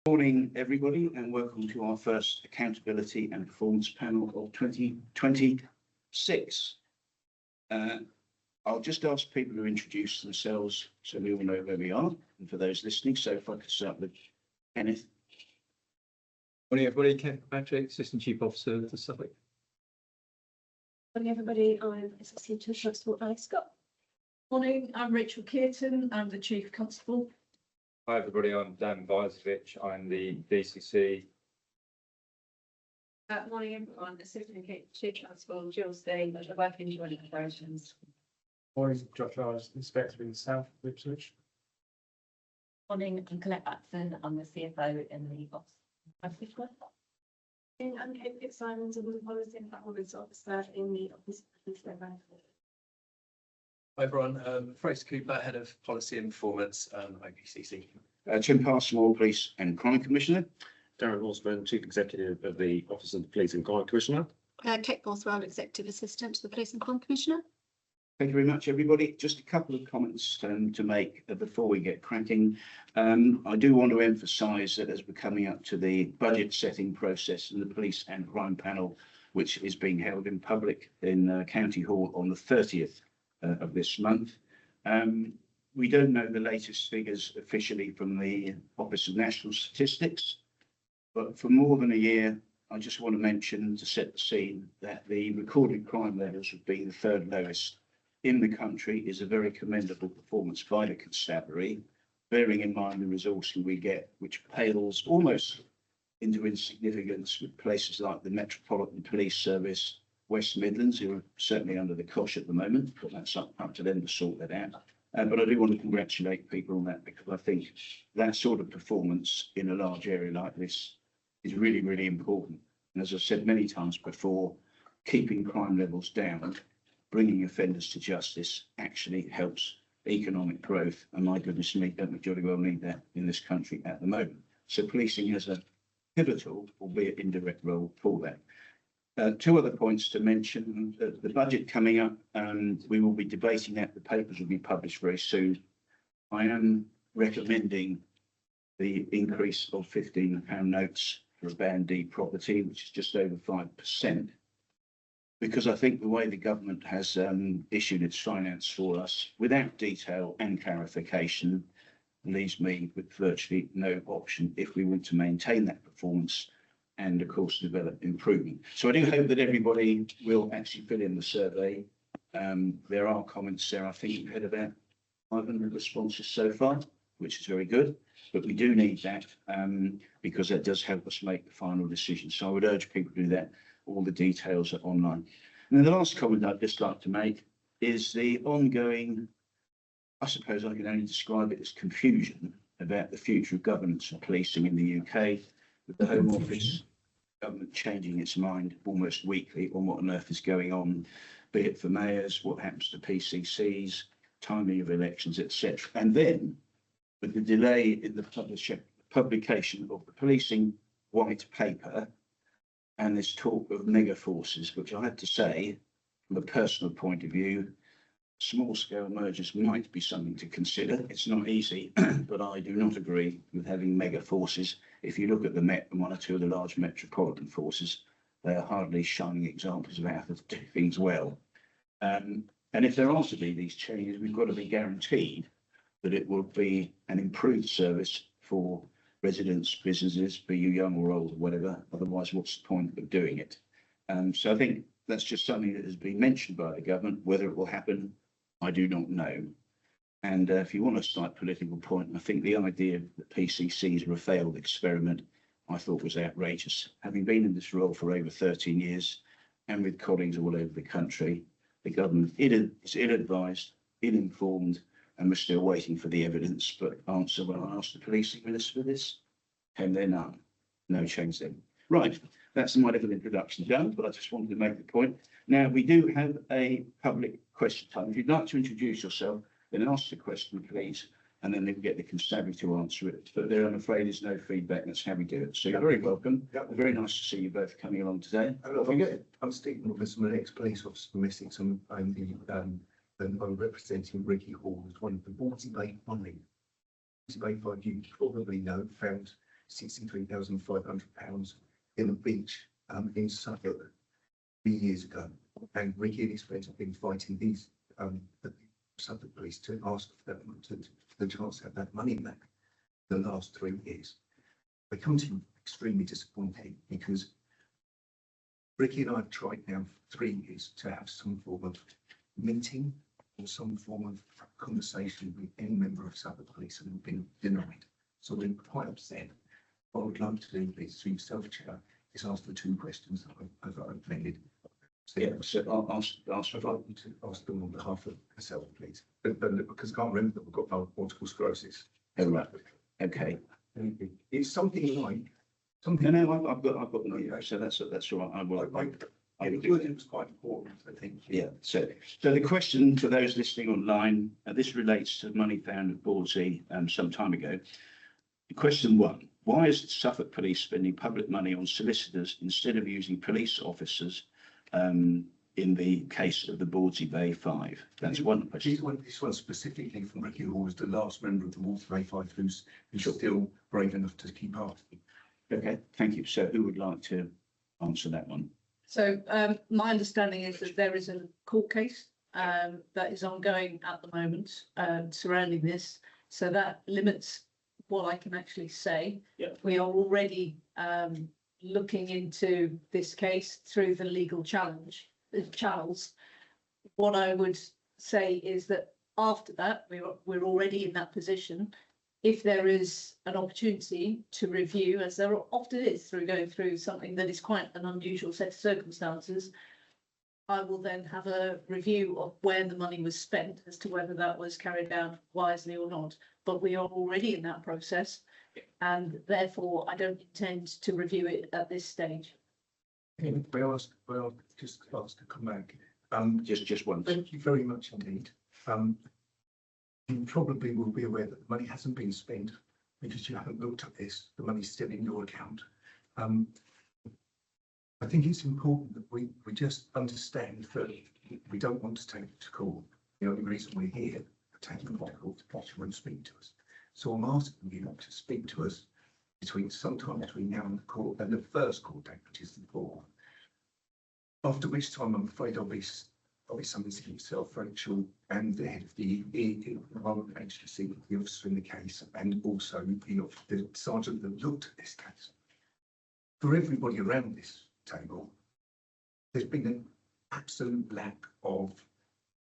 Morning, everybody, and welcome to our first Accountability and Performance Panel of 2026. I'll just ask people to introduce themselves so we all know where we are, and for those listening, so if I could start with Kenneth. Morning, everybody. Ken Patrick, Assistant Chief Officer for Suffolk. Morning, everybody. I'm Assistant Chief Constable Ali Scott. Morning, I'm Rachel Kearton. I'm the Chief Constable. Hi, everybody. I'm Dan Vizovich. I'm the DCC. Morning, everyone. Assistant Chief Constable Jill Steen, I work in joint operations. Morning, Josh Rice, Inspector in South Ipswich. Morning, I'm Colette Batson. I'm the CFO in the office. I'm Kate Simons. I'm the Policy and Performance Officer in the Office of the Hi everyone, Fraser Cooper, Head of Policy and Performance, IPCC. Tim Passmore, Police and Crime Commissioner. Darren Horseman, Chief Executive of the Office of the Police and Crime Commissioner. Kate Bothwell, Executive Assistant to the Police and Crime Commissioner. Thank you very much, everybody. Just a couple of comments to make before we get cracking. I do want to emphasise that as we're coming up to the budget setting process in the Police and Crime Panel, which is being held in public in County Hall on the 30th of this month. We don't know the latest figures officially from the Office of National Statistics, but for more than a year, I just want to mention to set the scene that the recorded crime levels have been the third lowest in the country is a very commendable performance by the constabulary, bearing in mind the resourcing we get, which pales almost into insignificance with places like the Metropolitan Police Service, West Midlands, who are certainly under the cosh at the moment, but that's up to them to sort that out. But I do want to congratulate people on that because I think that sort of performance in a large area like this is really, really important. And as I've said many times before, keeping crime levels down, bringing offenders to justice actually helps economic growth. And my goodness me, don't we jolly well need that in this country at the moment. So policing has a pivotal, albeit indirect, role for that. Two other points to mention. The budget coming up, we will be debating that. The papers will be published very soon. I am recommending the increase of £15 notes for a Band D property, which is just over 5%, because I think the way the government has issued its finance for us without detail and clarification leaves me with virtually no option if we want to maintain that performance and of course develop improvement. So I do hope that everybody will actually fill in the survey. There are comments there. I think we've had about 500 responses so far, which is very good, but we do need that because that does help us make the final decision. So I would urge people to do that. All the details are online. And then the last comment I'd just like to make is the ongoing, I suppose I can only describe it as confusion about the future of governance and policing in the UK, with the Home Office government changing its mind almost weekly on what on earth is going on, be it for mayors, what happens to PCCs, timing of elections, etc. And then with the delay in the publication of the policing white paper and this talk of mega forces, which I have to say, from a personal point of view, small-scale mergers might be something to consider. It's not easy, but I do not agree with having mega forces. If you look at the Met and one or two of the large metropolitan forces, they are hardly shining examples of how to do things well. And if there are to be these changes, we've got to be guaranteed that it will be an improved service for residents, businesses, be you young or old or whatever. Otherwise, what's the point of doing it? So I think that's just something that has been mentioned by the government. Whether it will happen, I do not know. And if you want a slight political point, I think the idea that PCCs are a failed experiment, I thought was outrageous. Having been in this role for over 13 years and with colleagues all over the country, the government is ill-advised, ill-informed, and we're still waiting for the evidence. But answer when I asked the policing minister for this, came there none. No change then. Right, that's my little introduction done, but I just wanted to make the point. Now, we do have a public question time. If you'd like to introduce yourself, then ask the question, please, and then they can get the constabulary to answer it. But there, I'm afraid, is no feedback. That's how we do it. So you're very welcome. Very nice to see you both coming along today. I'm Stephen Robertson, an ex-police officer from Essex. I'm representing Ricky Hall as one of the 40 Bay 5. 40 Bay 5, you probably know, found £63,500 in the beach in Suffolk 3 years ago. And Ricky and his friends have been fighting these the Suffolk police to ask for that, for the chance to have that money back the last 3 years. I come to you extremely disappointed because Ricky and I have tried now for 3 years to have some form of meeting or some form of conversation with any member of Suffolk Police, and we've been denied. So we're quite upset. What I would like to do, please, through yourself, Chair, is ask the 2 questions that I've omitted. So, Yeah, so I'll ask I'd like you to ask them on behalf of myself, please. But because I can't remember that we've got multiple sclerosis. Oh, right. Okay. It's something like No, I've got them here, so that's all right. I will. I will thought do it was quite important, I think. Yeah, so the question for those listening online, this relates to money found at Ballsey some time ago. Question 1, why is Suffolk Police spending public money on solicitors instead of using police officers in the case of the Bawdsey Bay 5? That's one question. This one specifically from Ricky, who was the last member of the Bawdsey Bay 5 who's still brave enough to keep asking. Okay, thank you. So who would like to answer that one? So my understanding is that there is a court case that is ongoing at the moment surrounding this. So that limits what I can actually say. Yeah. We are already looking into this case through the legal channels. What I would say is that after that, we're already in that position. If there is an opportunity to review, as there often is through going through something that is quite an unusual set of circumstances, I will then have a review of where the money was spent as to whether that was carried out wisely or not. But we are already in that process, and therefore I don't intend to review it at this stage. Well, just ask to come back. Just once. Thank you very much indeed. You probably will be aware that the money hasn't been spent because you haven't looked at this. The money's still in your account. I think it's important that we just understand that we don't want to take it to court. The only reason we're here to take it to court to watch and speak to us. So I'm asking you to speak to us sometime between now and the court and the first court date, which is the 4th. After which time I'm afraid I'll be summoning yourself, Rachel, and the head of the Environment Agency, the officer in the case, and also the sergeant that looked at this case. For everybody around this table, there's been an absolute lack of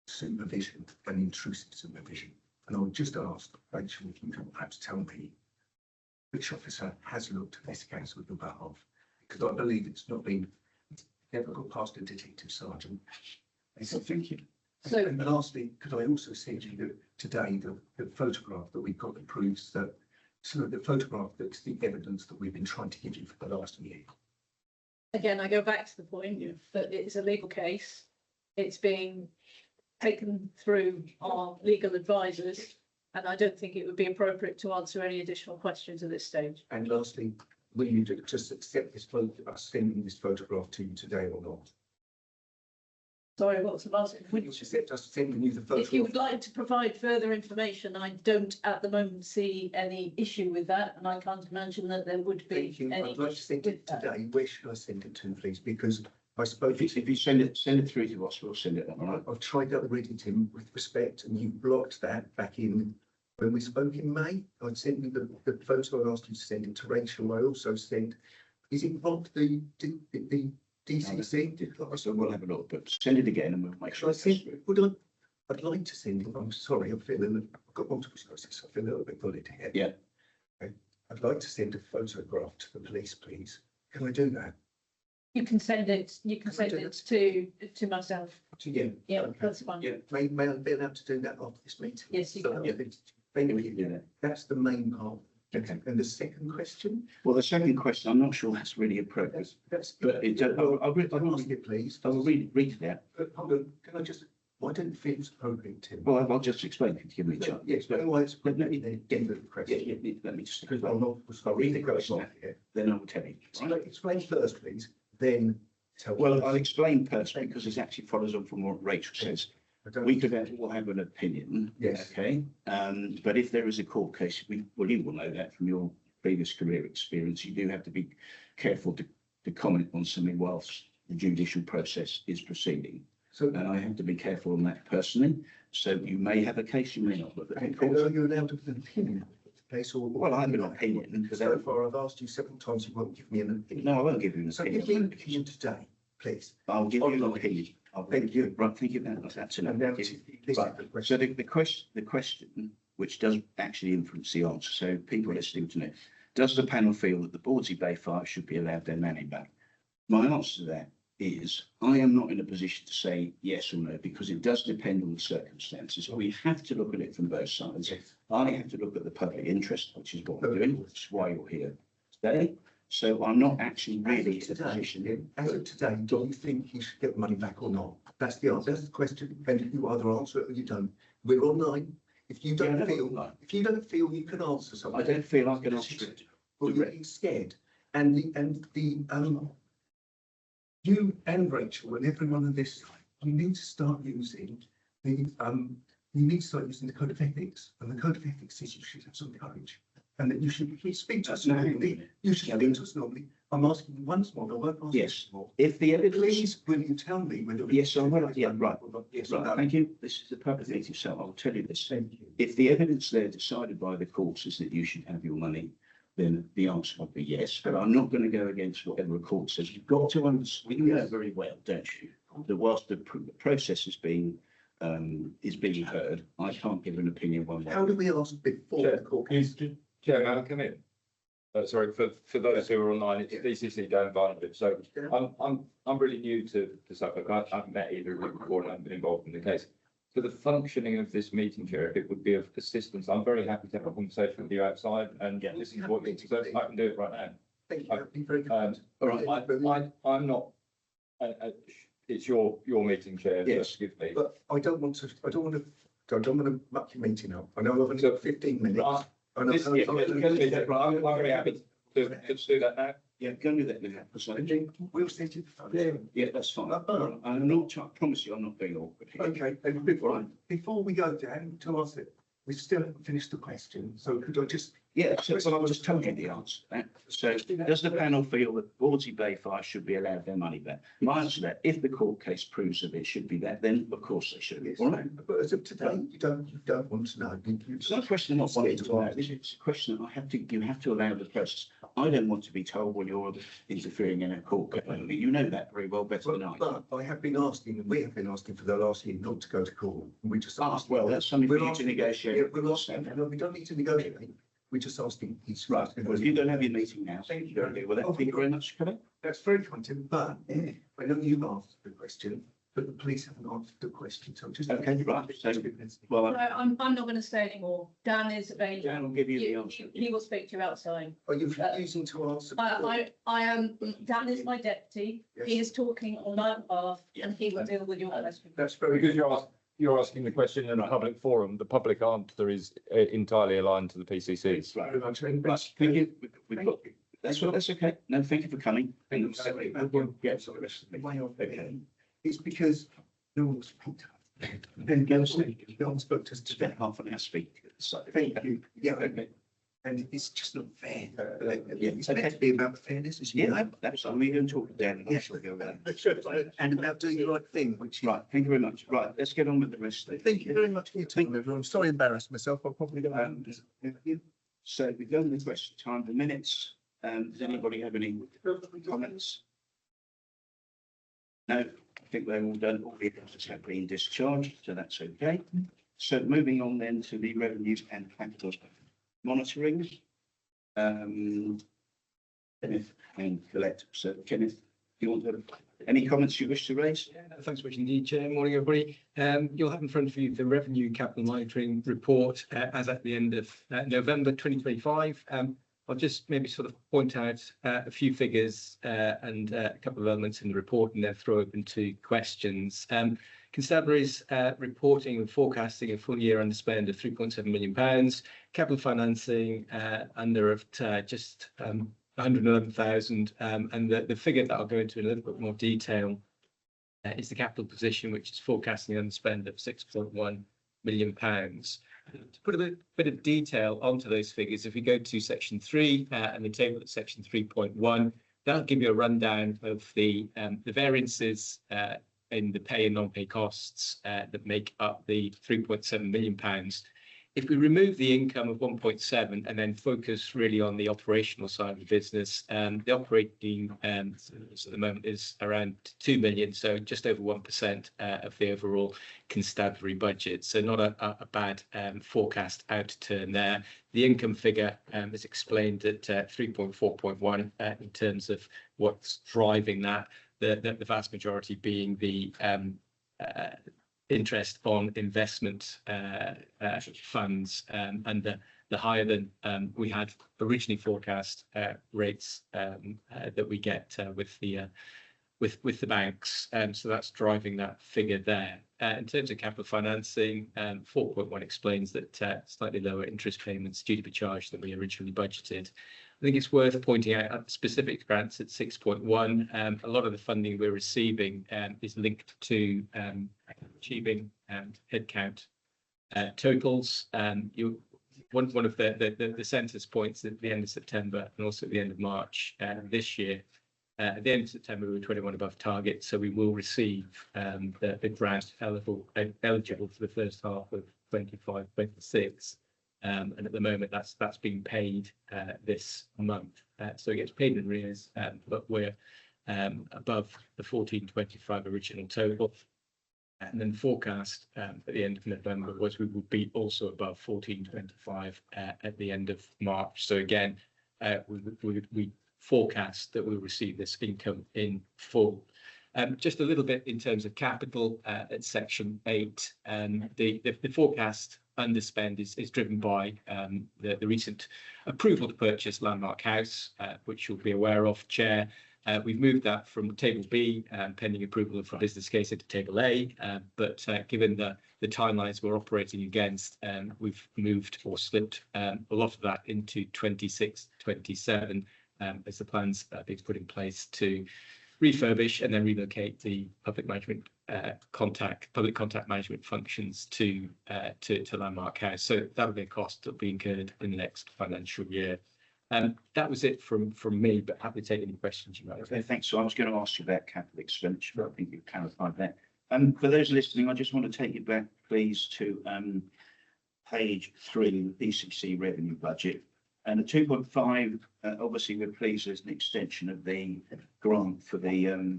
supervision and intrusive supervision. And I would just ask Rachel if you can perhaps tell me which officer has looked at this case with your behalf, because I believe it's never got past a detective sergeant. So thank you. So, and lastly, could I also send you today the photograph that we've got that proves that, so the photograph that's the evidence that we've been trying to give you for the last year. again, I go back to the point that it is a legal case. It's being taken through our legal advisors, and I don't think it would be appropriate to answer any additional questions at this stage. And lastly, will you just accept this sending this photograph to you today or not? Sorry, what's the last? Will you accept us sending you the photograph? If you would like to provide further information, I don't at the moment see any issue with that, and I can't imagine that there would be Thank you. any. I'd like to send it with that. today. Where should I send it to, please? Because I suppose If you send it through to us, we'll send it on. All right. I've tried that already, Tim, with respect, and you blocked that back in when we spoke in May. I'd sent you the photo. I asked you to send it to Rachel. I also sent. Is it blocked the DCC? So we'll have a look, but send it again and we'll make Should sure. I send? I'd like to send it. I'm sorry. I've got multiple sclerosis. I feel a little bit bullied here. Yeah. Okay. I'd like to send a photograph to the police, please. Can I do that? You can send it. You can send it to myself. To you? Yeah, Okay. that's fine. Yeah. May I be allowed to do that after this meeting? Yes, you So, can. Yeah. Thank Yeah, we you. can do that. That's the main part. Okay. And the second question? Well, the second question, I'm not sure that's really appropriate, That's. but it, I'll read it, please. it out. Hold on, can I just, why don't you feel it's appropriate, Tim? Well, I'll just explain if you give me a chance. Yes, but otherwise, Let me get the Yeah, question. yeah, let me just Because explain. I'll read the question out here. Then I will tell you. Right? Explain first, please, then tell. Well, I'll explain first because it actually follows on from what Rachel says. We could all have an opinion. Yes. Okay. But if there is a court case, you will know that from your previous career experience, you do have to be careful to comment on something whilst the judicial process is proceeding. So, And I have to be careful on that personally. So you may have a case, you may not. But are you allowed to have an opinion of the case or? well, I have an opinion. Because so far I've asked you several times, you won't give me an opinion. No, I won't give you an So give me opinion. an opinion today, please. I'll give you an Online. opinion. I'll Thank you. Right, thank you. That's And enough. now Thank you. this is Right. the So question. the question, which does actually influence the answer, so people listening to it, does the panel feel that the Bawdsey Bay Fire should be allowed their money back? My answer to that is, I am not in a position to say yes or no, because it does depend on the circumstances. We have to look at it from both sides. I have to look at the public interest, which is what we're doing, which is why you're here today. So I'm not actually really in a position. As of today, do you think you should get the money back or not? That's the answer. That's the question. And you either answer it or you don't. We're online. If you Yeah, don't no, feel, online. if you don't feel you can answer something. I don't feel I can answer it. Well, you're getting scared. And you and Rachel and everyone on this side, you need to start using the, you need to start using the code of ethics. And the code of ethics says you should have some courage. And that you should speak to us No, normally. You should speak to us normally. I'm asking you once more, I won't ask you Yes. more. If the evidence, Please, will you tell me whether? Yes, I will. Yeah, right. Yes, or right, no? thank you. This is a public meeting, so I'll tell you this. Thank you. If the evidence there decided by the courts is that you should have your money, then the answer would be yes, but I'm not going to go against whatever a court says. You've got to understand, you know very well, don't you? That whilst the process is being heard, I can't give an opinion one way. How do we ask before the court? Chair, may I come in? Sorry, for those who are online, it's DCC Dan Barnabas. So I'm really new to Suffolk. I haven't met either of you before and I haven't been involved in the case. For the functioning of this meeting, Chair, if it would be of assistance, I'm very happy to have a conversation with you outside and this is what you, so I can do it right now. Thank you. That'd be very kind. All right, I'm not, it's your meeting, Chair. Yes. Forgive me. But I don't want to muck your meeting up. I know I've only got 15 minutes. Right. I know- This- yeah, I'm very happy to do that now. yeah, go and do that now. So, We'll set it. Yeah. yeah, that's fine. I'm not, I promise you, I'm not being awkward here. Okay, and before we go down to ask it, we still haven't finished the question, so could I just? Yeah, so well, I've just told you the answer to that. So does the panel feel that Bawdsey Bay Fire should be allowed their money back? My answer to that, if the court case proves that it should be that, then of course they should. Yes, All right. but as of today, you don't want to know. It's not a question of not wanting to allow this. It's a question that you have to allow the process. I don't want to be told, well, you're interfering in a court case. You know that very well better than I. But I have been asking, and we have been asking for the last year not to go to court. And we just asked. Well, that's something for We're you to asking- negotiate. Yeah, we're asking, no, we don't need to negotiate. We're just asking. Right, well, you don't have your meeting now. So you don't deal with that. Thank you very much, Kelly. That's very kind, Tim, but I know you've asked the question, but the police haven't answered the question, so just. Okay, right, so- Well, No, I'm not going to say anymore. Dan is available. Dan will give you the answer. He will speak to you outside. Are you refusing to answer? I am, Dan is my deputy. He is talking on my behalf and he will deal with your question. That's very Because good. you're asking the question in a public forum, the public answer is entirely aligned to the PCC. Right, Very much. And right, thank you. We've got, that's okay. No, thank you for coming. Thank you. Yeah, sorry. Okay. It's because no one was speaking to us. Then go speak, no one spoke to us today. Spent half an hour speaking. So, Thank you. Yeah, okay. and it's just not fair. Yeah, It's meant to be about fairness, isn't it? Yeah, that's, I'm going to talk to Dan. Yeah. And about doing the right thing, which. Right, thank you very much. Right, let's get on with the rest. Thank you very much for your time, everyone. I'm sorry to embarrass myself. I'll probably go. So we've done the question time, the minutes. Does anybody have any comments? No, I think they're all done. All the accounts have been discharged, so that's okay. So moving on then to the revenues and capital monitoring. Kenneth and Colette. So Kenneth, do you want to, any comments you wish to raise? Yeah, no, thanks very much indeed, Chair. Morning, everybody. You'll have in front of you the revenue capital monitoring report as at the end of November 2025. I'll just maybe sort of point out a few figures and a couple of elements in the report and then throw open to questions. Constabulary's reporting and forecasting a full year underspend of £3.7 million, capital financing under of just 111,000, and the figure that I'll go into in a little bit more detail is the capital position, which is forecasting an underspend of £6.1 million. To put a bit of detail onto those figures, if we go to section 3 and the table at section 3.1, that'll give you a rundown of the variances in the pay and non-pay costs that make up the £3.7 million. If we remove the income of 1.7 and then focus really on the operational side of the business, the operating at the moment is around 2 million, so just over 1% of the overall constabulary budget. So not a bad forecast outturn there. The income figure is explained at 3.4.1 in terms of what's driving that. The vast majority being the interest on investment funds and the higher than we had originally forecast rates that we get with the banks. So that's driving that figure there. In terms of capital financing, 4.1 explains that slightly lower interest payments due to be charged than we originally budgeted. I think it's worth pointing out specific grants at 6.1. A lot of the funding we're receiving is linked to achieving headcount totals. One of the census points at the end of September and also at the end of March this year. At the end of September, we were 21 above target, so we will receive the grant eligible for the first half of 25-26. And at the moment, that's being paid this month. So it gets paid in arrears, but we're above the 1425 original total. And then the forecast at the end of November was we would be also above 1425 at the end of March. So again, we forecast that we'll receive this income in full. Just a little bit in terms of capital at section 8, the forecast underspend is driven by the recent approval to purchase Landmark House, which you'll be aware of, Chair. We've moved that from table B, pending approval of the business case, into table A, but given the timelines we're operating against, we've moved or slipped a lot of that into 26-27 as the plans being put in place to refurbish and then relocate the public contact management functions to Landmark House. So that'll be a cost that'll be incurred in the next financial year. That was it from me, but happy to take any questions you might have. Okay, thanks. So I was going to ask you about capital expenditure, but I think you've clarified that. For those listening, I just want to take you back, please, to page 3, the PCC revenue budget. And the 2.5, obviously, we're pleased there's an extension of the grant for the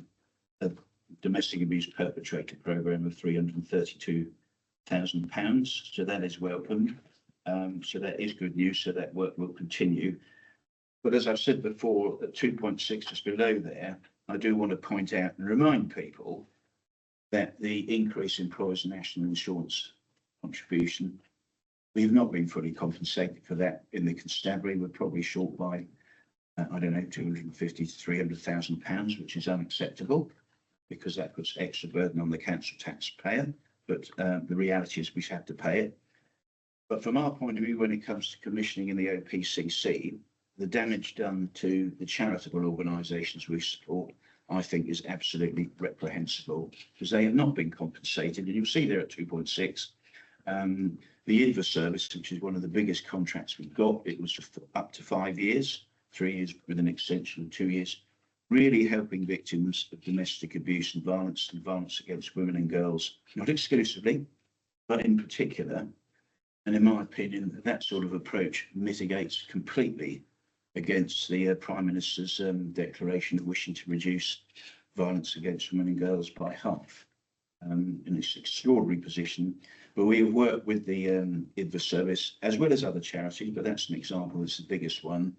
domestic abuse perpetrator programme of £332,000. So that is welcome. So that is good news. So that work will continue. But as I've said before, at 2.6 just below there, I do want to point out and remind people that the increase in employers' national insurance contribution, we have not been fully compensated for that in the constabulary. We're probably short by, I don't know, £250,000 to £300,000, which is unacceptable because that puts extra burden on the council taxpayer. But the reality is we have to pay it. But from our point of view, when it comes to commissioning in the OPCC, the damage done to the charitable organisations we support, I think, is absolutely reprehensible because they have not been compensated. And you'll see there at 2.6. The IDVA service, which is one of the biggest contracts we've got, it was up to 5 years, 3 years with an extension of 2 years, really helping victims of domestic abuse and violence against women and girls, not exclusively, but in particular. And in my opinion, that sort of approach mitigates completely against the Prime Minister's declaration of wishing to reduce violence against women and girls by half. In this extraordinary position, but we have worked with the IDVA service as well as other charities, but that's an example, it's the biggest one.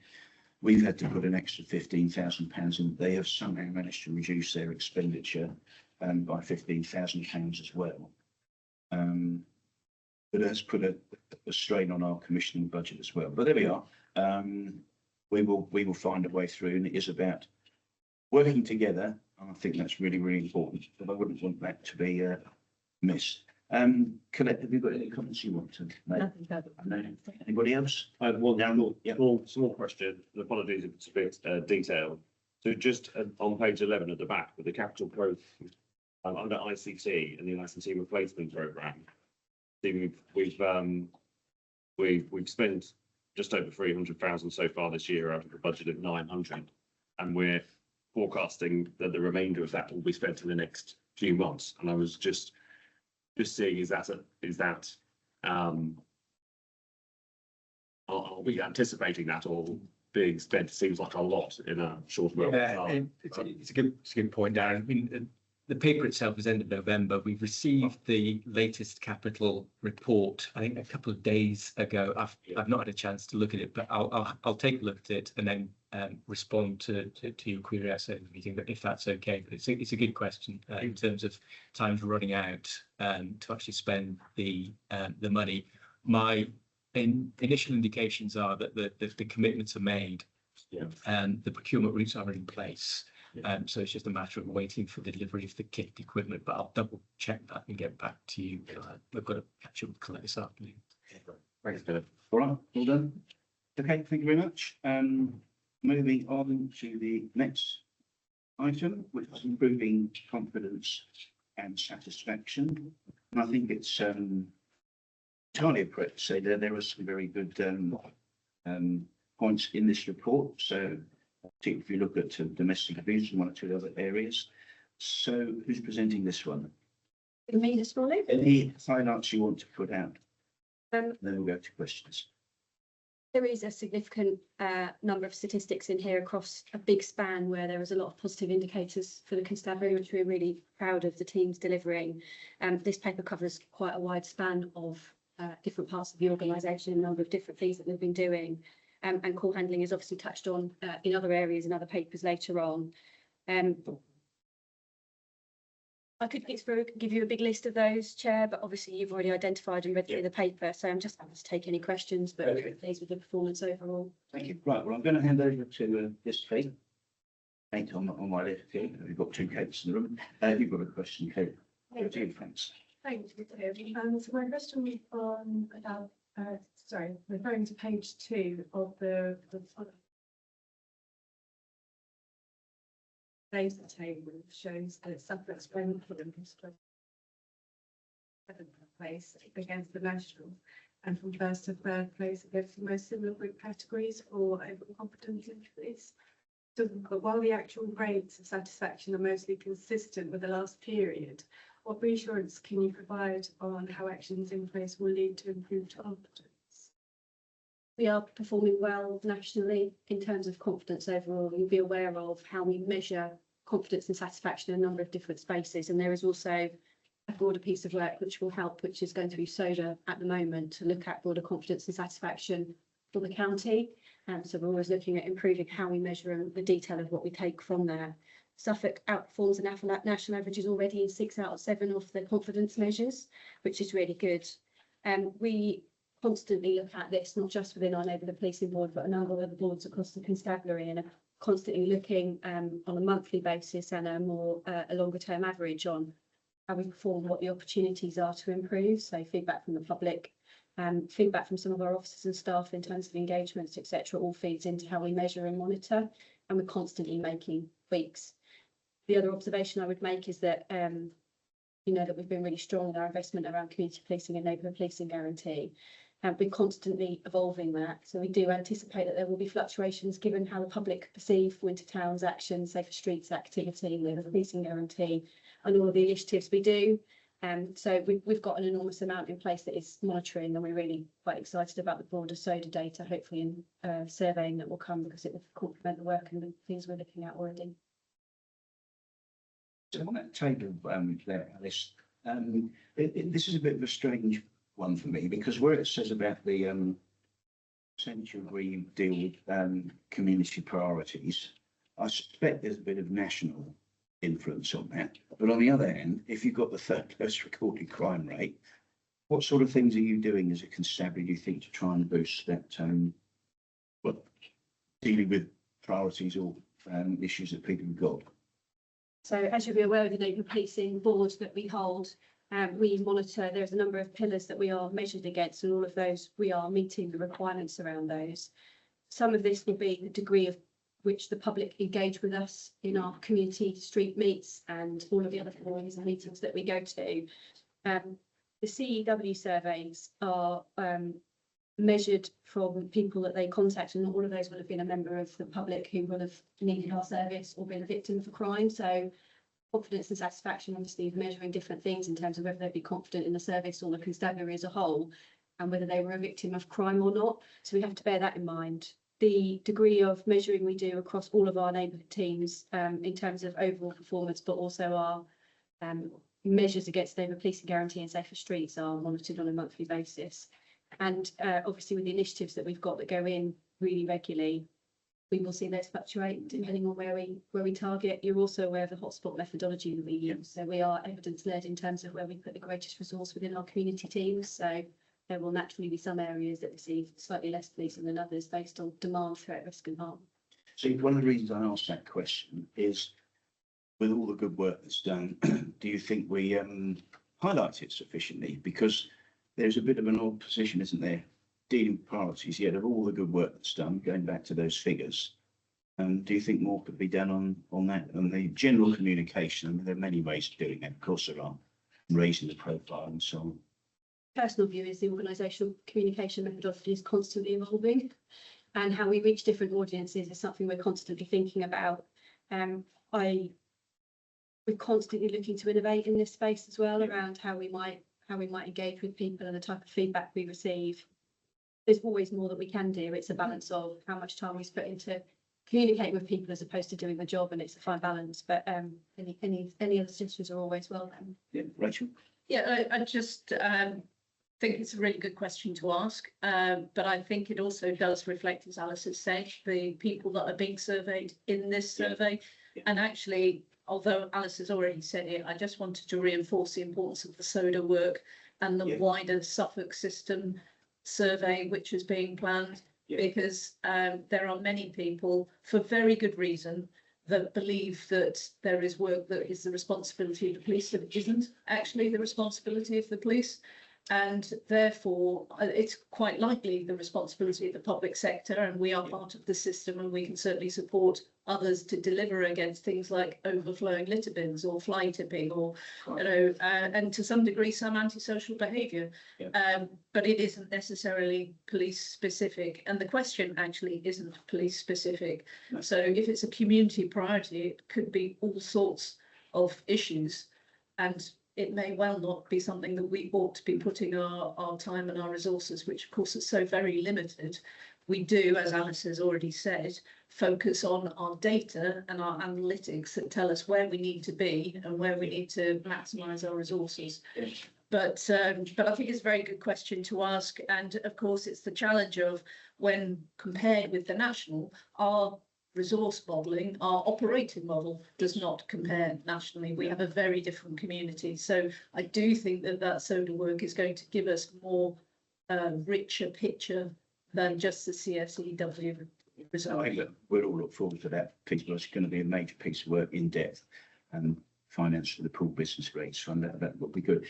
We've had to put an extra £15,000 in. They have somehow managed to reduce their expenditure by £15,000 as well. But it has put a strain on our commissioning budget as well. But there we are. We will find a way through, and it is about working together. And I think that's really, really important. But I wouldn't want that to be missed. Colette, have you got any comments you want to make? No. Anybody else? Small question. Apologies if it's a bit detailed. So just on page 11 at the back with the capital growth under ICT and the ICT replacement programme, we've we've spent just over 300,000 so far this year out of a budget of 900, and we're forecasting that the remainder of that will be spent in the next few months. And I was just seeing, are we anticipating that or being spent? Seems like a lot in a short amount of Yeah, time. it's a good point, Darren. I mean, the paper itself is end of November. We've received the latest capital report, I think a couple of days ago. I've not had a chance to look at it, but I'll take a look at it and then respond to your query outside the meeting, if that's okay. But it's a good question in terms of times running out to actually spend the money. My initial indications are that the commitments are made, and the procurement routes are in place. So it's just a matter of waiting for the delivery of the kit equipment, but I'll double check that and get back to you. We've got to catch up with Colette this afternoon. Thanks, Philip. All right, well done. Okay, thank you very much. Moving on to the next item, which is improving confidence and satisfaction. And I think it's entirely appropriate to say that there are some very good points in this report. So particularly if you look at domestic abuse and one or two other areas. So who's presenting this one? Me this morning. Any highlights you want to put out? Um, Then we'll go to questions. There is a significant number of statistics in here across a big span where there is a lot of positive indicators for the constabulary, which we're really proud of the teams delivering. This paper covers quite a wide span of different parts of the organisation, a number of different things that they've been doing. And call handling is obviously touched on in other areas, in other papers later on. I could give you a big list of those, Chair, but obviously you've already identified and read through the paper, so I'm just happy to take any questions, but I'm pleased with the performance overall. Thank you. Right, well, I'm going to hand over to this Kate. Kate on my left here. We've got two Kates in the room. You've got a question, Kate. Over to you, thanks. Thank you. So my question was on about, referring to page 2 of the data table shows that Suffolk's Brentford is 7th place against the national, and from 1st to 3rd place against the most similar group categories for overconfidence in police. So, but while the actual rates of satisfaction are mostly consistent with the last period, what reassurance can you provide on how actions in place will lead to improved confidence? We are performing well nationally in terms of confidence overall. You'll be aware of how we measure confidence and satisfaction in a number of different spaces, and there is also a broader piece of work which will help, which is going through SODA at the moment, to look at broader confidence and satisfaction for the county. So we're always looking at improving how we measure and the detail of what we take from there. Suffolk outperforms the national averages already in 6 out of 7 of the confidence measures, which is really good. We constantly look at this, not just within our neighbourhood policing board, but a number of other boards across the constabulary, and are constantly looking on a monthly basis and a longer term average on how we perform, what the opportunities are to improve. So feedback from the public, feedback from some of our officers and staff in terms of engagements, etc., all feeds into how we measure and monitor, and we're constantly making tweaks. The other observation I would make is that that we've been really strong in our investment around community policing and neighbourhood policing guarantee. We're constantly evolving that. So we do anticipate that there will be fluctuations given how the public perceive Winter Town's actions, Safer Streets activity, the policing guarantee, and all of the initiatives we do. So we've got an enormous amount in place that is monitoring, and we're really quite excited about the broader SODA data, hopefully in surveying that will come, because it will complement the work and the things we're looking at already. So on that table there, Alice, this is a bit of a strange one for me, because where it says about the percentage where you deal with community priorities, I suspect there's a bit of national influence on that. But on the other hand, if you've got the 3rd most recorded crime rate, what sort of things are you doing as a constabulary, do you think, to try and boost that, dealing with priorities or issues that people have got? So as you'll be aware of the neighbourhood policing board that we hold, we monitor, there's a number of pillars that we are measured against, and all of those, we are meeting the requirements around those. Some of this will be the degree of which the public engage with us in our community street meets and all of the other forums and meetings that we go to. The CEW surveys are measured from people that they contact, and not all of those would have been a member of the public who would have needed our service or been a victim of a crime. So confidence and satisfaction obviously is measuring different things in terms of whether they'd be confident in the service or the constabulary as a whole, and whether they were a victim of crime or not. So we have to bear that in mind. The degree of measuring we do across all of our neighbourhood teams in terms of overall performance, but also our measures against neighbourhood policing guarantee and safer streets are monitored on a monthly basis. And obviously with the initiatives that we've got that go in really regularly, we will see those fluctuate depending on where we target. You're also aware of the hotspot methodology that we use. So we are evidence-led in terms of where we put the greatest resource within our community teams. So there will naturally be some areas that receive slightly less policing than others based on demand, threat, risk and harm. So one of the reasons I asked that question is, with all the good work that's done, do you think we highlight it sufficiently? Because there's a bit of an odd position, isn't there? Dealing with priorities, yet of all the good work that's done, going back to those figures, do you think more could be done on that, on the general communication? I mean, there are many ways of doing that, of course there are, raising the profile and so on. Personal view is the organisational communication methodology is constantly evolving, and how we reach different audiences is something we're constantly thinking about. We're constantly looking to innovate in this space as well, around how we might engage with people and the type of feedback we receive. There's always more that we can do. It's a balance of how much time we put into communicating with people as opposed to doing the job, and it's a fine balance. But any other suggestions are always welcome. Yeah, Rachel? Yeah, I just think it's a really good question to ask, but I think it also does reflect, as Alice has said, the people that are being surveyed in this survey. And actually, although Alice has already said it, I just wanted to reinforce the importance of the SODA work and the wider Suffolk system survey which is being planned, because there are many people, for very good reason, that believe that there is work that is the responsibility of the police that isn't actually the responsibility of the police. And therefore, it's quite likely the responsibility of the public sector, and we are part of the system, and we can certainly support others to deliver against things like overflowing litter bins or fly tipping, or and to some degree some antisocial behaviour. But it isn't necessarily police specific, and the question actually isn't police specific. So if it's a community priority, it could be all sorts of issues, and it may well not be something that we ought to be putting our time and our resources, which of course is so very limited. We do, as Alice has already said, focus on our data and our analytics that tell us where we need to be and where we need to maximise our resources. But I think it's a very good question to ask. And of course, it's the challenge of, when compared with the national, our resource modelling, our operating model does not compare nationally. We have a very different community. So I do think that SODA work is going to give us more richer picture than just the CSEW result. I think that we'll all look forward to that piece, but it's going to be a major piece of work, in depth, and finance for the pool business rates fund. That would be good.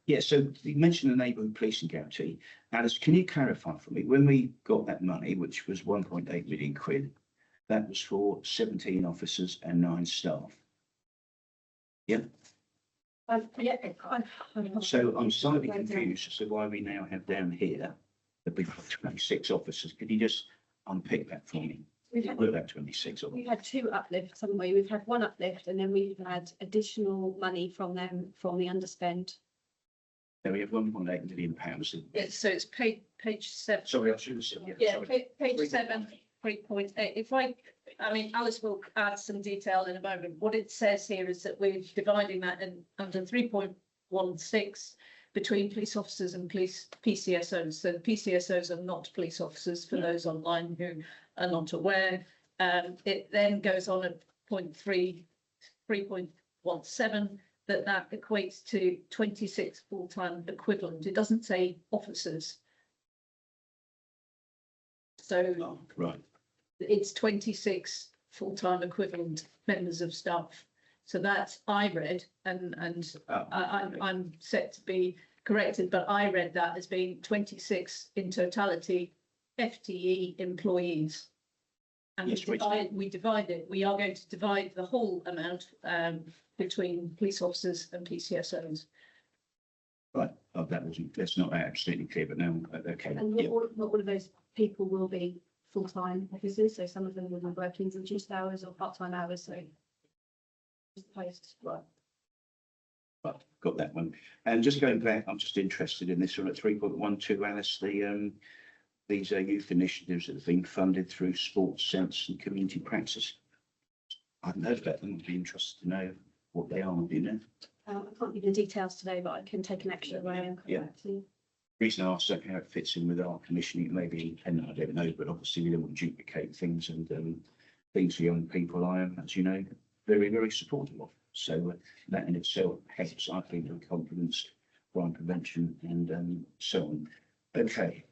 Yeah, so you mentioned the neighbourhood policing guarantee. Alice, can you clarify for me, when we got that money, which was 1.8 million quid, that was for 17 officers and 9 staff? Yeah. So I'm slightly confused as to why we now have down here that we've got 26 officers. Could you just unpick that for me? We've had, We're at 26 of we've them. had 2 uplifts, haven't we? We've had 1 uplift, and then we've had additional money from them from the underspend. Now we have 1.8 million pounds. Yes, so it's page 7. Sorry, I should have said. Yeah, Sorry. page 7, 3.8. If I mean, Alice will add some detail in a moment. What it says here is that we're dividing that in under 3.16 between police officers and police PCSOs. So the PCSOs are not police officers, for those online who are not aware. It then goes on at 3.17, that equates to 26 full-time equivalent. It doesn't say officers. So Right. it's 26 full-time equivalent members of staff. So that's I read, and I'm set to be corrected, but I read that as being 26 in totality FTE employees. And Yes, we divide it. We are going to divide the whole amount between police officers and PCSOs. Right. Oh, that's not absolutely clear, but no, okay. And Yeah. not all of those people will be full-time officers, so some of them will be working reduced hours or part-time hours, so. Just post, right. Right, got that one. And just going back, I'm just interested in this one at 3.12, Alice, these youth initiatives that have been funded through Sports Sense and Community Practice. I haven't heard about them. I'd be interested to know what they are, do you know? I can't give you the details today, but I can take an extra away and come Yeah. back to you. Reason I asked that, how it fits in with our commissioning, it may be independent, I don't know, but obviously we don't want to duplicate things and things for young people. I am, as you know, very, very supportive of. So that in itself helps, I think, with confidence, crime prevention and so on. Okay.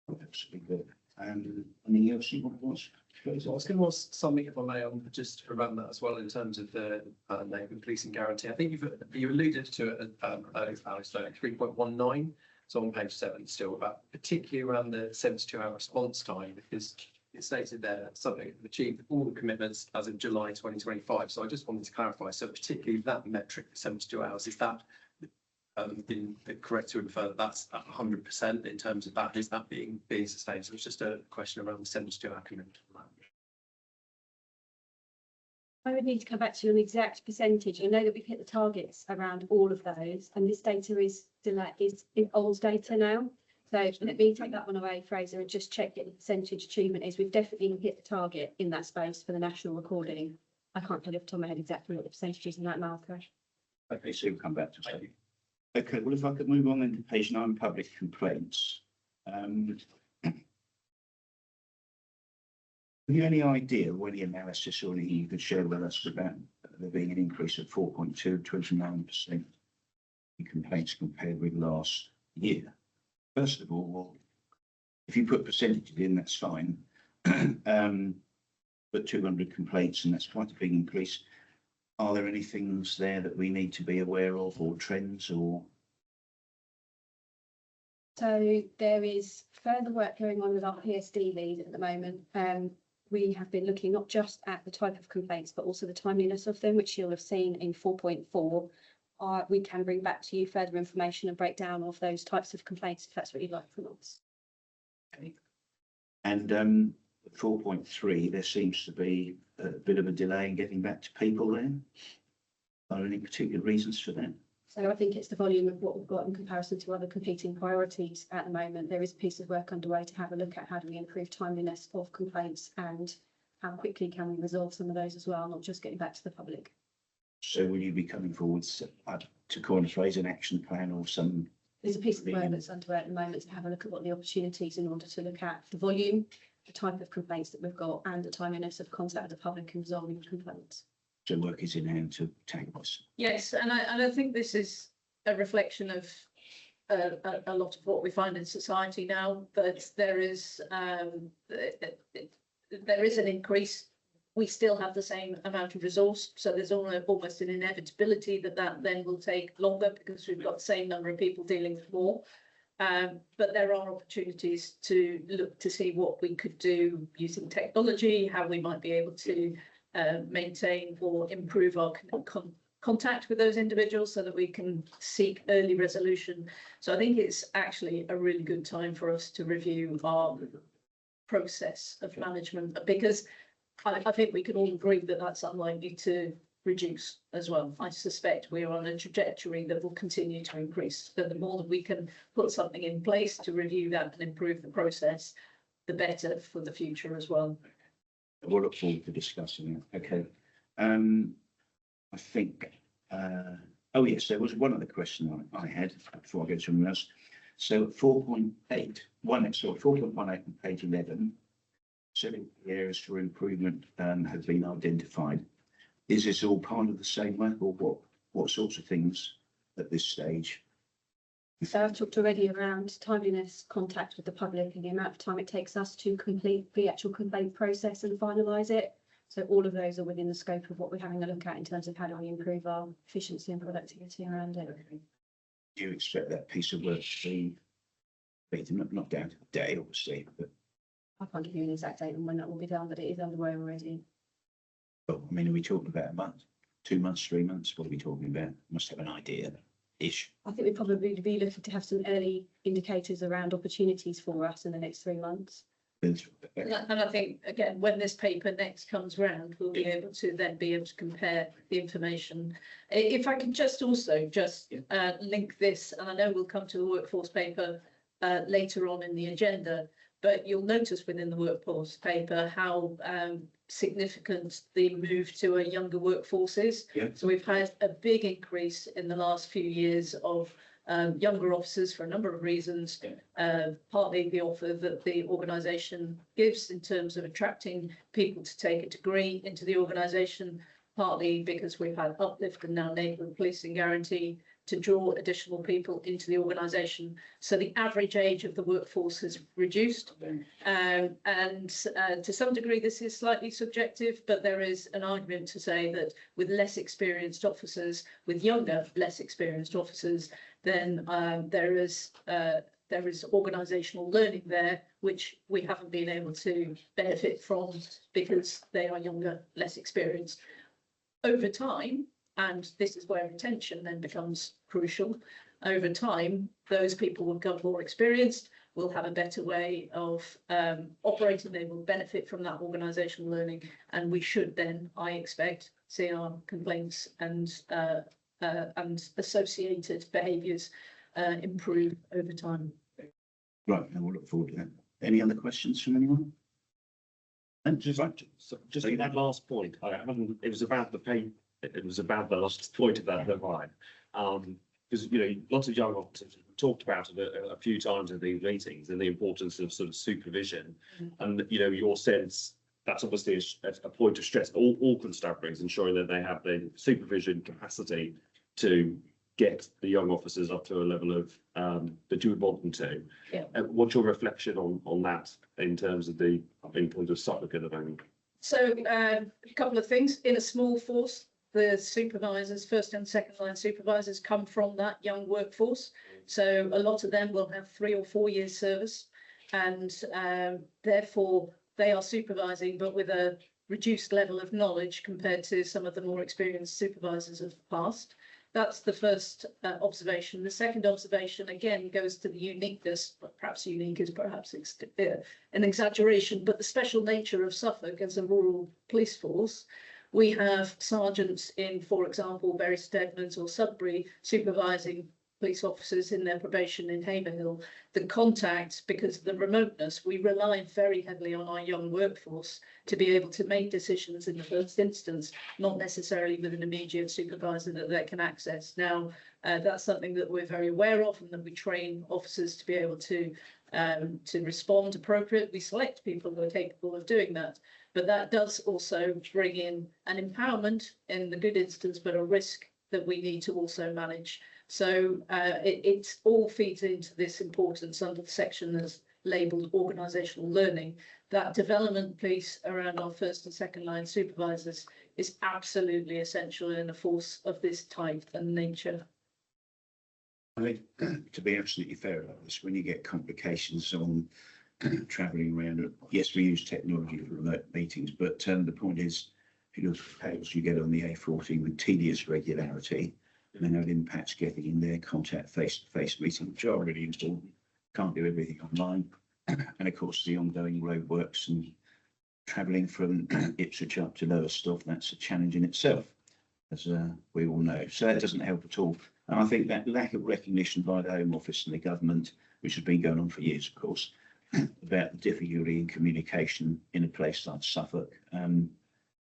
What else have we got? Anything else you want to ask? So I was going to ask something, if I may, on just around that as well, in terms of the neighbourhood policing guarantee. I think you alluded to it earlier, Alice, 3.19. So on page 7 still, about particularly around the 72-hour response time, because it stated there something achieved all the commitments as of July 2025. So I just wanted to clarify. So particularly that metric, 72 hours, is that been correct to infer that that's at 100% in terms of that? Is that being sustained? So it's just a question around the 72-hour commitment. I would need to come back to you on the exact percentage. I know that we've hit the targets around all of those, and this data is still is old data now. So let me take that one away, Fraser, and just check what the percentage achievement is. We've definitely hit the target in that space for the national recording. I can't tell you off the top of my head exactly what the percentage is in that marker. Okay, so we'll come back to that. Okay, well, if I could move on then to page 9, public complaints. Have you any idea or any analysis or anything you could share with us about there being an increase of 4.2, 29% in complaints compared with last year? First of all, well, if you put percentages in, that's fine. But 200 complaints, and that's quite a big increase. Are there any things there that we need to be aware of, or trends, or? So there is further work going on with our PSD lead at the moment. We have been looking not just at the type of complaints, but also the timeliness of them, which you'll have seen in 4.4. We can bring back to you further information and breakdown of those types of complaints, if that's what you'd like from us. Okay. And 4.3, there seems to be a bit of a delay in getting back to people then. Are there any particular reasons for that? So I think it's the volume of what we've got in comparison to other competing priorities at the moment. There is a piece of work underway to have a look at how do we improve timeliness of complaints and how quickly can we resolve some of those as well, not just getting back to the public. So will you be coming forward to coin a phrase, an action plan or some? There's a piece of work that's underway at the moment to have a look at what the opportunities in order to look at the volume, the type of complaints that we've got and the timeliness of contact with the public in resolving complaints. So work is in hand to tackle this. Yes, and I think this is a reflection of a lot of what we find in society now, that there is an increase. We still have the same amount of resource, so there's almost an inevitability that then will take longer because we've got the same number of people dealing with more. But there are opportunities to look to see what we could do using technology, how we might be able to maintain or improve our contact with those individuals so that we can seek early resolution. So I think it's actually a really good time for us to review our process of management, because I think we can all agree that that's unlikely to reduce as well. I suspect we're on a trajectory that will continue to increase. So the more that we can put something in place to review that and improve the process, the better for the future as well. We'll look forward to discussing it. Okay. I think, oh yes, there was one other question I had before I go to something else. So 4.8, 4.18 on page 11, 7 areas for improvement have been identified. Is this all part of the same work, or what sorts of things at this stage? So I've talked already around timeliness, contact with the public and the amount of time it takes us to complete the actual complaint process and finalise it. So all of those are within the scope of what we're having a look at in terms of how do we improve our efficiency and productivity around it. Okay. Do you expect that piece of work to be not down to the day, obviously, but I can't give you an exact date on when that will be done, but it is underway already. I mean, are we talking about a month? 2 months, 3 months? What are we talking about? Must have an idea-ish. I think we'd probably be looking to have some early indicators around opportunities for us in the next 3 months. And I think, again, when this paper next comes round, we'll be able to then be able to compare the information. If I can just also link this, and I know we'll come to the workforce paper later on in the agenda, but you'll notice within the workforce paper how significant the move to a younger workforce is. Yeah. So we've had a big increase in the last few years of younger officers for a number of reasons, partly the offer that the organisation gives in terms of attracting people to take a degree into the organisation, partly because we've had uplift and now neighbourhood policing guarantee to draw additional people into the organisation. So the average age of the workforce has reduced. And to some degree, this is slightly subjective, but there is an argument to say that with less experienced officers, with younger, less experienced officers, then there is organisational learning there, which we haven't been able to benefit from because they are younger, less experienced. Over time, and this is where retention then becomes crucial, over time, those people will become more experienced, will have a better way of operating, they will benefit from that organisational learning, and we should then, I expect, see our complaints and associated behaviours improve over time. Right, and we'll look forward to that. Any other questions from anyone? And Just on that last point, it was about the pay, it was about the last point of that line. Because, you know, lots of young officers have talked about it a few times in these meetings and the importance of sort of supervision. And, you know, your sense, that's obviously a point of stress all constabularies, ensuring that they have the supervision capacity to get the young officers up to a level of that you would want them to. Yeah. What's your reflection on that in terms of Suffolk at the moment? So a couple of things. In a small force, the supervisors, first and second line supervisors, come from that young workforce. So a lot of them will have 3 or 4 years service, and therefore they are supervising, but with a reduced level of knowledge compared to some of the more experienced supervisors of the past. That's the first observation. The second observation, again, goes to the uniqueness, but perhaps unique is perhaps an exaggeration, but the special nature of Suffolk as a rural police force. We have sergeants in, for example, Bury Steadman or Sudbury supervising police officers in their probation in Haverhill. The contact, because of the remoteness, we rely very heavily on our young workforce to be able to make decisions in the first instance, not necessarily with an immediate supervisor that they can access. Now, that's something that we're very aware of and that we train officers to be able to respond appropriately. We select people who are capable of doing that. But that does also bring in an empowerment in the good instance, but a risk that we need to also manage. So it all feeds into this importance under the section that's labelled organisational learning. That development piece around our first and second line supervisors is absolutely essential in a force of this type and nature. I think, to be absolutely fair about this, when you get complications on travelling around, yes, we use technology for remote meetings, but the point is, if you look at the pails you get on the A14 with tedious regularity, and then have impacts getting in there, contact face-to-face meetings, which are really important. Can't do everything online. And of course, the ongoing roadworks and travelling from Ipswich up to Lowestoft, that's a challenge in itself, as we all know. So that doesn't help at all. And I think that lack of recognition by the Home Office and the government, which has been going on for years, of course, about the difficulty in communication in a place like Suffolk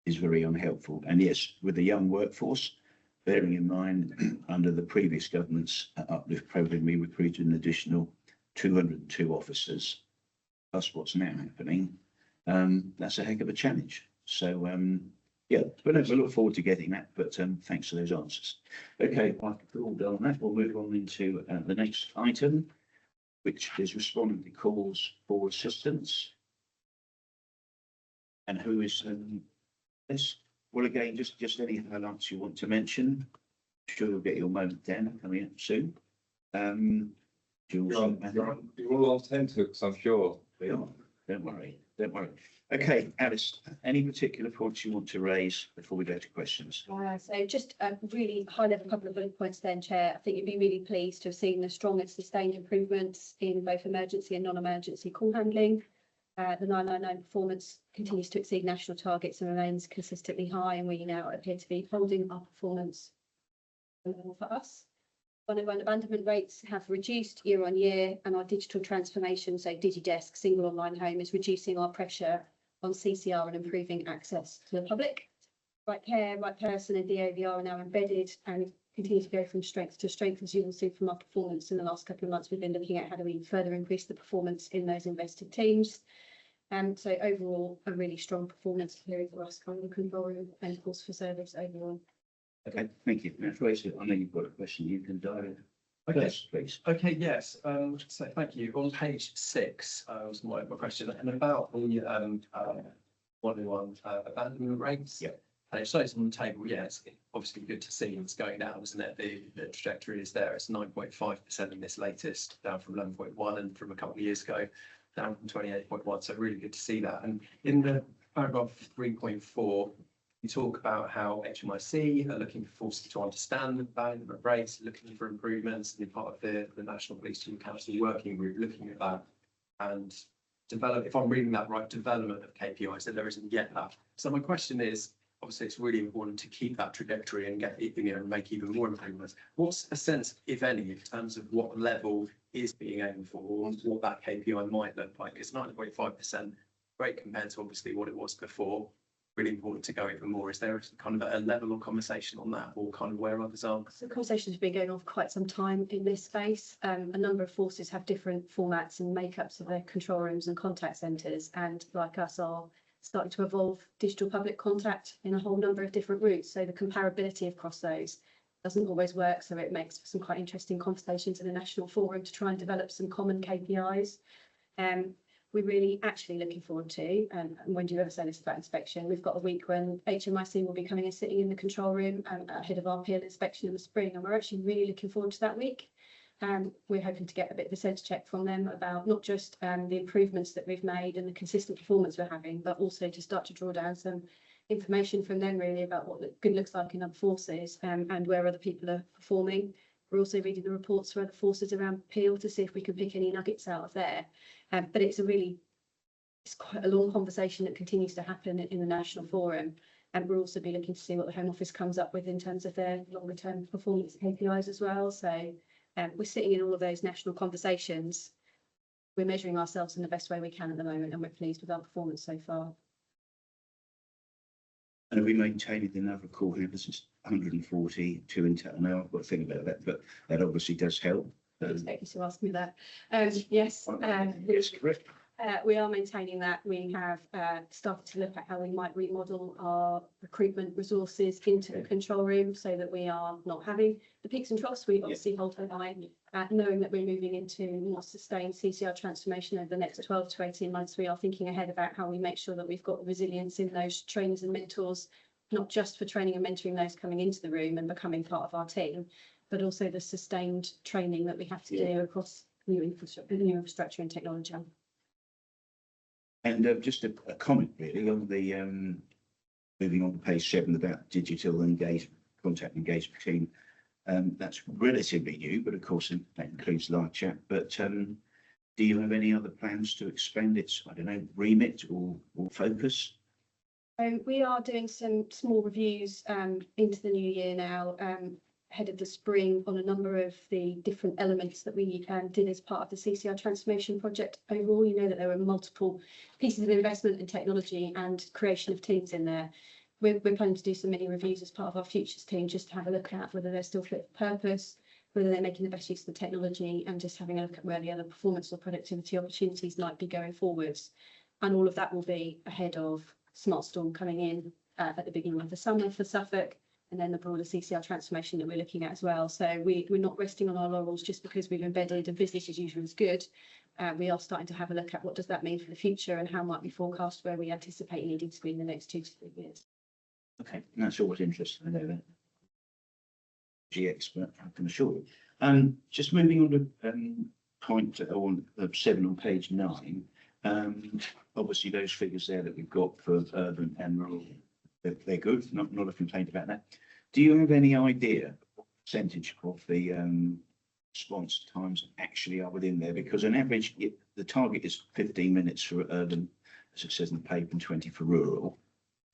is very unhelpful. And yes, with the young workforce, bearing in mind under the previous government's uplift programme, we recruited an additional 202 officers, plus what's now happening. That's a heck of a challenge. So, yeah, we'll look forward to getting that, but thanks for those answers. Okay, after we're all done on that, we'll move on into the next item, which is responding to calls for assistance. And who is this? Well, again, just any highlights you want to mention. Sure, you'll get your moment, Dan, coming up soon. Jules, You're all on 10 hooks, I'm sure. we are. Don't worry, don't worry. Okay, Alice, any particular points you want to raise before we go to questions? So just a really high level couple of bullet points then, Chair. I think you'd be really pleased to have seen the strong and sustained improvements in both emergency and non-emergency call handling. The 999 performance continues to exceed national targets and remains consistently high, and we now appear to be holding our performance level for us. 101 abandonment rates have reduced year on year, and our digital transformation, so DigiDesk, single online home, is reducing our pressure on CCR and improving access to the public. Right care, right person and DAVR are now embedded and continue to go from strength to strength. As you will see from our performance in the last couple of months, we've been looking at how do we further increase the performance in those invested teams. And so overall, a really strong performance period for us, kind of the control room and of course for service overall. Okay, thank you. Now, Tracy, I know you've got a question. You can dive in. Okay. First, please. Okay, yes, so thank you. On page 6 was my question, and about the 101 abandonment rates. Yeah. And it shows on the table, yeah, it's obviously good to see it's going down, isn't it? The trajectory is there. It's 9.5% in this latest, down from 11.1, and from a couple of years ago, down from 28.1. So really good to see that. And in the paragraph 3.4, you talk about how HMIC are looking for forces to understand the abandonment rates, looking for improvements, and part of the National Police Team Council working group looking at that and develop, if I'm reading that right, development of KPIs, that there isn't yet that. So my question is, obviously it's really important to keep that trajectory and get, make even more improvements. What's a sense, if any, in terms of what level is being aimed for, or what that KPI might look like? It's 9.5%, great compared to obviously what it was before. Really important to go even more. Is there kind of a level of conversation on that, or kind of where others are? So conversations have been going on for quite some time in this space. A number of forces have different formats and makeups of their control rooms and contact centres, and like us are starting to evolve digital public contact in a whole number of different routes. So the comparability across those doesn't always work. So it makes for some quite interesting conversations in a national forum to try and develop some common KPIs. We're really actually looking forward to, and when do you ever say this about inspection, we've got a week when HMIC will be coming and sitting in the control room ahead of our PL inspection in the spring, and we're actually really looking forward to that week. We're hoping to get a bit of a sense check from them about not just the improvements that we've made and the consistent performance we're having, but also to start to draw down some information from them really about what good looks like in other forces and where other people are performing. We're also reading the reports for other forces around Peel to see if we can pick any nuggets out of there. But it's quite a long conversation that continues to happen in the national forum. And we'll also be looking to see what the Home Office comes up with in terms of their longer term performance KPIs as well. So we're sitting in all of those national conversations. We're measuring ourselves in the best way we can at the moment, and we're pleased with our performance so far. And have we maintained the number of call handlers since 142 in total? Now I've got to think about that, but that obviously does help. I expect you to ask me that. Yes, Yes, correct. we are maintaining that. We have started to look at how we might remodel our recruitment resources into the control room so that we are not having the peaks and troughs. We obviously hold the line, knowing that we're moving into more sustained CCR transformation over the next 12 to 18 months. We are thinking ahead about how we make sure that we've got resilience in those trainers and mentors, not just for training and mentoring those coming into the room and becoming part of our team, but also the sustained training that we have to do across new infrastructure and technology. And just a comment really on the moving on to page 7 about digital engagement, contact engagement team. That's relatively new, but of course that includes live chat. But do you have any other plans to expand its, I don't know, remit or focus? We are doing some small reviews into the new year now, ahead of the spring, on a number of the different elements that we did as part of the CCR transformation project overall. You know that there were multiple pieces of investment in technology and creation of teams in there. We're planning to do some mini reviews as part of our futures team, just to have a look at whether they're still fit for purpose, whether they're making the best use of the technology, and just having a look at where the other performance or productivity opportunities might be going forwards. And all of that will be ahead of SmartStorm coming in at the beginning of the summer for Suffolk, and then the broader CCR transformation that we're looking at as well. So we're not resting on our laurels just because we've embedded and business as usual is good. We are starting to have a look at what does that mean for the future and how might we forecast where we anticipate needing to be in the next 2 to 3 years. Okay, that's always interesting. I know that. G expert, I can assure you. Just moving on to point 7 on page 9. Obviously, those figures there that we've got for urban and rural, they're good, not a complaint about that. Do you have any idea what percentage of the response times actually are within there? Because on average, the target is 15 minutes for urban, as it says in the paper, and 20 for rural.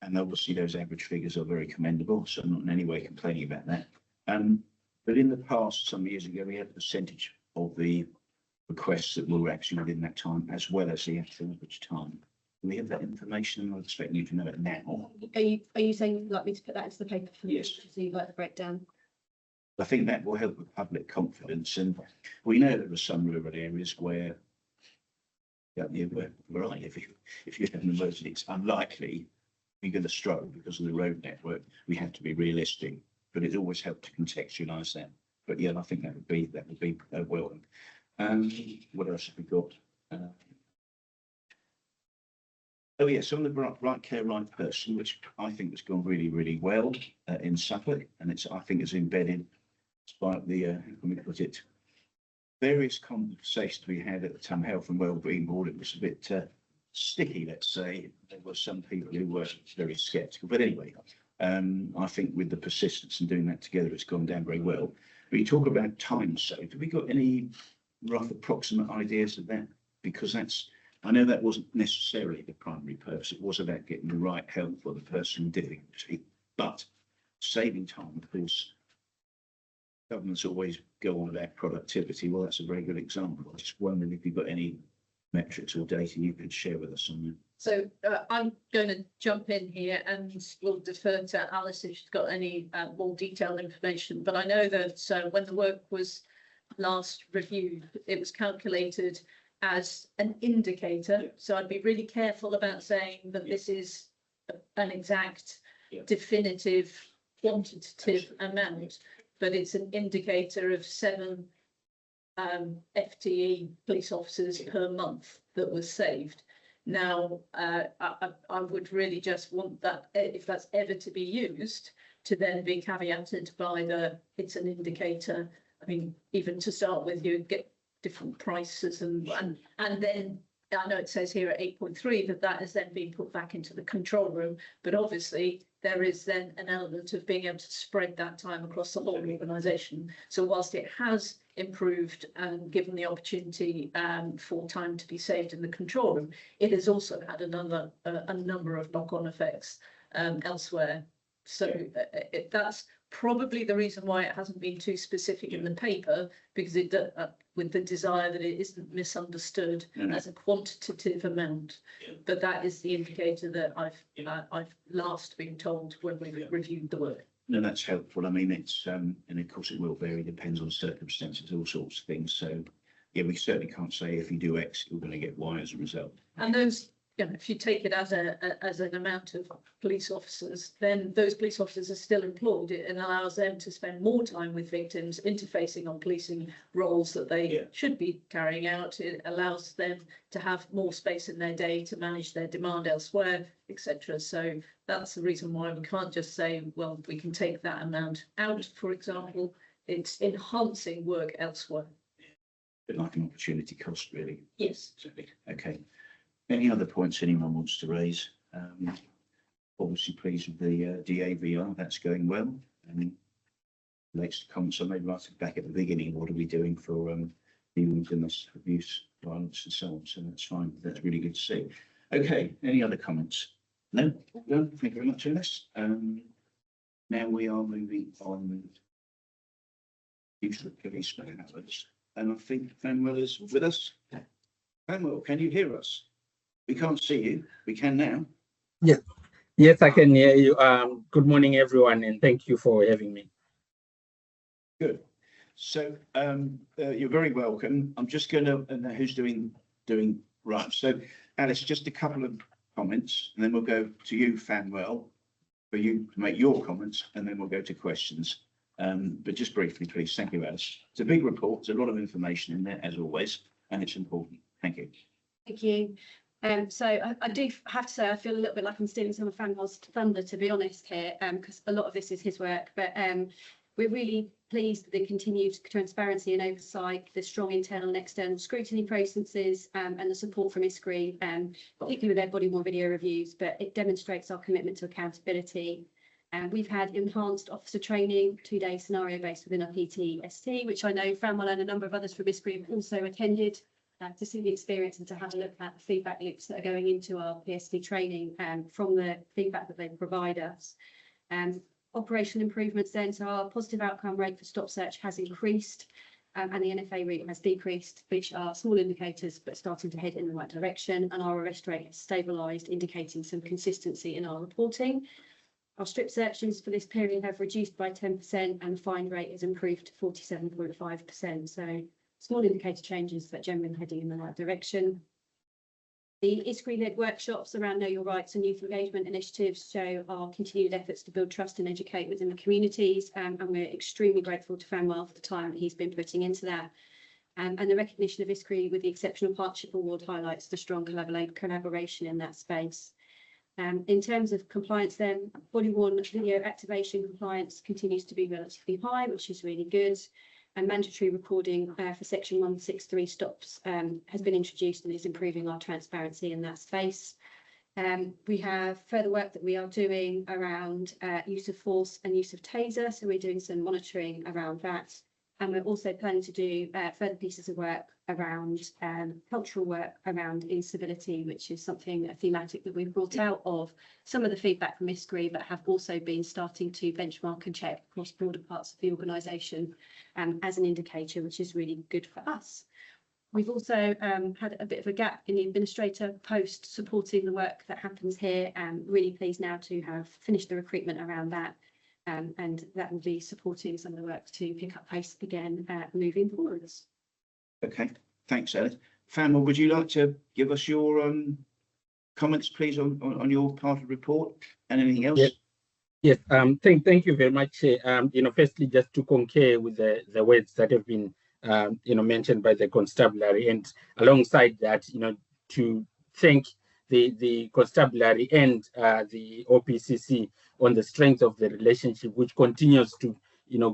And obviously those average figures are very commendable, so I'm not in any way complaining about that. But in the past, some years ago, we had a percentage of the requests that were actually within that time, as well as the actual average time. Do we have that information? I'm expecting you to know it now. Are you saying you'd like me to put that into the paper for me? Yes. So you'd like the breakdown? I think that will help with public confidence, and we know there are some rural areas where, yeah, we're right. If you have an emergency, it's unlikely you're going to struggle because of the road network. We have to be realistic, but it always helps to contextualise that. But yeah, I think that would be welcome. What else have we got? Oh yes, on the right care, right person, which I think has gone really, really well in Suffolk, and I think it's embedded, despite the how can we put it, various conversations we had at the Health and Wellbeing Board. It was a bit sticky, let's say. There were some people who were very sceptical, but anyway, I think with the persistence and doing that together, it's gone down very well. But you talk about time saved. Have we got any rough approximate ideas of that? Because I know that wasn't necessarily the primary purpose. It was about getting the right help for the person in difficulty, but saving time, of course. Governments always go on about productivity. Well, that's a very good example. I just wondering if you've got any metrics or data you could share with us on that. So I'm going to jump in here and we'll defer to Alice if she's got any more detailed information. But I know that when the work was last reviewed, it was calculated as an indicator. Yeah. So I'd be really careful about saying that this is an exact, definitive, quantitative amount, but it's an indicator of 7 FTE police officers per month that was saved. Now, I would really just want that, if that's ever to be used, to then be caveated by it's an indicator. I mean, even to start with, you get different prices and then I know it says here at 8.3 that has then been put back into the control room, but obviously there is then an element of being able to spread that time across the whole organisation. So whilst it has improved and given the opportunity for time to be saved in the control room, it has also had a number of knock-on effects elsewhere. So that's probably the reason why it hasn't been too specific in the paper, because it with the desire that it isn't misunderstood as a quantitative amount. But that is the indicator that I've last been told when we reviewed the work. No, that's helpful. I mean, it's and of course it will vary, depends on circumstances, all sorts of things. So yeah, we certainly can't say if you do X, you're going to get Y as a result. And those, if you take it as an amount of police officers, then those police officers are still employed. It allows them to spend more time with victims, interfacing on policing roles that they should be carrying out. It allows them to have more space in their day to manage their demand elsewhere, etc. So that's the reason why we can't just say, well, we can take that amount out, for example. It's enhancing work elsewhere. A bit like an opportunity cost, really. Yes. Okay. Any other points anyone wants to raise? Obviously pleased with the DAVR, that's going well. Relates to comments I made right back at the beginning, what are we doing for domestic abuse, violence and so on, so that's fine, that's really good to see. Okay, any other comments? No? No, thank you very much, Alice. Now we are moving on to the police powers, and I think Fanwell is with us. Fanwell, can you hear us? We can't see you. We can now. Yeah. Yes, I can hear you. Good morning, everyone, and thank you for having me. Good. So you're very welcome. I'm just going to, who's doing right. So Alice, just a couple of comments, and then we'll go to you, Fanwell, for you to make your comments, and then we'll go to questions. But just briefly, please. Thank you, Alice. It's a big report. There's a lot of information in there, as always, and it's important. Thank you. Thank you. So I do have to say I feel a little bit like I'm stealing some of Fanwell's thunder, to be honest here, because a lot of this is his work. But we're really pleased with the continued transparency and oversight, the strong internal and external scrutiny processes, and the support from ISCRI, particularly with their body worn video reviews, but it demonstrates our commitment to accountability. And we've had enhanced officer training, 2-day scenario based within our PTST, which I know Franwell and a number of others from ISCRI have also attended to see the experience and to have a look at the feedback loops that are going into our PST training from the feedback that they provide us. Operational improvements then, so our positive outcome rate for stop search has increased and the NFA rate has decreased, which are small indicators but starting to head in the right direction, and our arrest rate has stabilised, indicating some consistency in our reporting. Our strip searches for this period have reduced by 10% and the fine rate has improved to 47.5%. So small indicator changes, but generally heading in the right direction. The ISCRI-led workshops around Know Your Rights and youth engagement initiatives show our continued efforts to build trust and educate within the communities, and we're extremely grateful to Franwell for the time that he's been putting into that. And the recognition of ISCRI with the Exceptional Partnership Award highlights the strong collaboration in that space. In terms of compliance then, body-worn video activation compliance continues to be relatively high, which is really good. And mandatory recording for section 163 stops has been introduced and is improving our transparency in that space. We have further work that we are doing around use of force and use of taser. So we're doing some monitoring around that. And we're also planning to do further pieces of work around cultural work around incivility, which is something, a thematic that we've brought out of some of the feedback from ISCRI, but have also been starting to benchmark and check across broader parts of the organisation as an indicator, which is really good for us. We've also had a bit of a gap in the administrator post supporting the work that happens here, and really pleased now to have finished the recruitment around that. And that will be supporting some of the work to pick up pace again moving forwards. Okay, thanks, Alice. Franwell, would you like to give us your comments, please, on your part of the report and anything else? Yes. Thank you very much. Firstly, just to concur with the words that have been mentioned by the constabulary, and alongside that, to thank the constabulary and the OPCC on the strength of the relationship, which continues to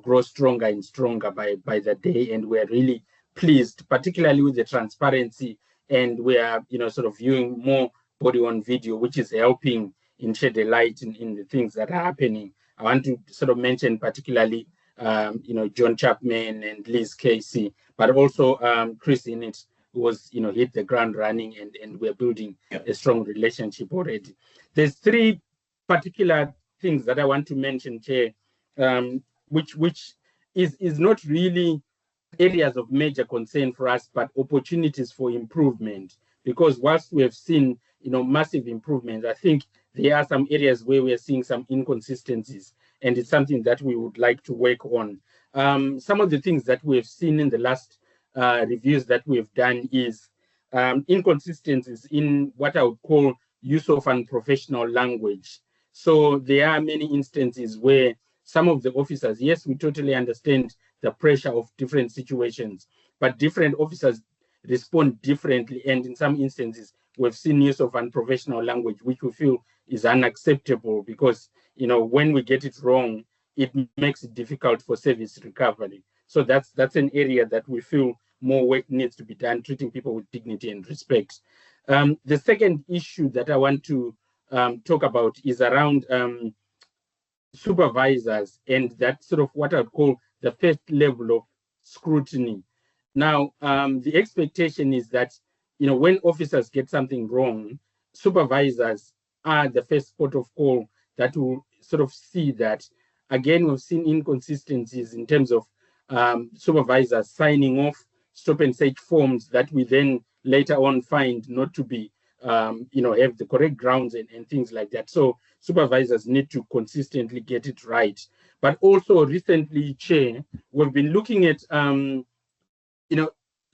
grow stronger and stronger by the day. And we're really pleased, particularly with the transparency, and we are sort of viewing more body on video, which is helping in shed a light in the things that are happening. I want to sort of mention particularly John Chapman and Liz Casey, but also Chris Innit, who was hit the ground running, and we're building a strong relationship already. There's 3 particular things that I want to mention, Chair, which is not really areas of major concern for us, but opportunities for improvement. Because whilst we have seen massive improvements, I think there are some areas where we are seeing some inconsistencies, and it's something that we would like to work on. Some of the things that we have seen in the last reviews that we have done is inconsistencies in what I would call use of unprofessional language. So there are many instances where some of the officers, yes, we totally understand the pressure of different situations, but different officers respond differently. And in some instances, we've seen use of unprofessional language, which we feel is unacceptable because, when we get it wrong, it makes it difficult for service recovery. So that's an area that we feel more work needs to be done, treating people with dignity and respect. The second issue that I want to talk about is around supervisors, and that's sort of what I'd call the first level of scrutiny. Now, the expectation is that, when officers get something wrong, supervisors are the first port of call that will sort of see that. Again, we've seen inconsistencies in terms of supervisors signing off stop and search forms that we then later on find not to be, have the correct grounds and things like that. So supervisors need to consistently get it right. But also recently, Chair, we've been looking at,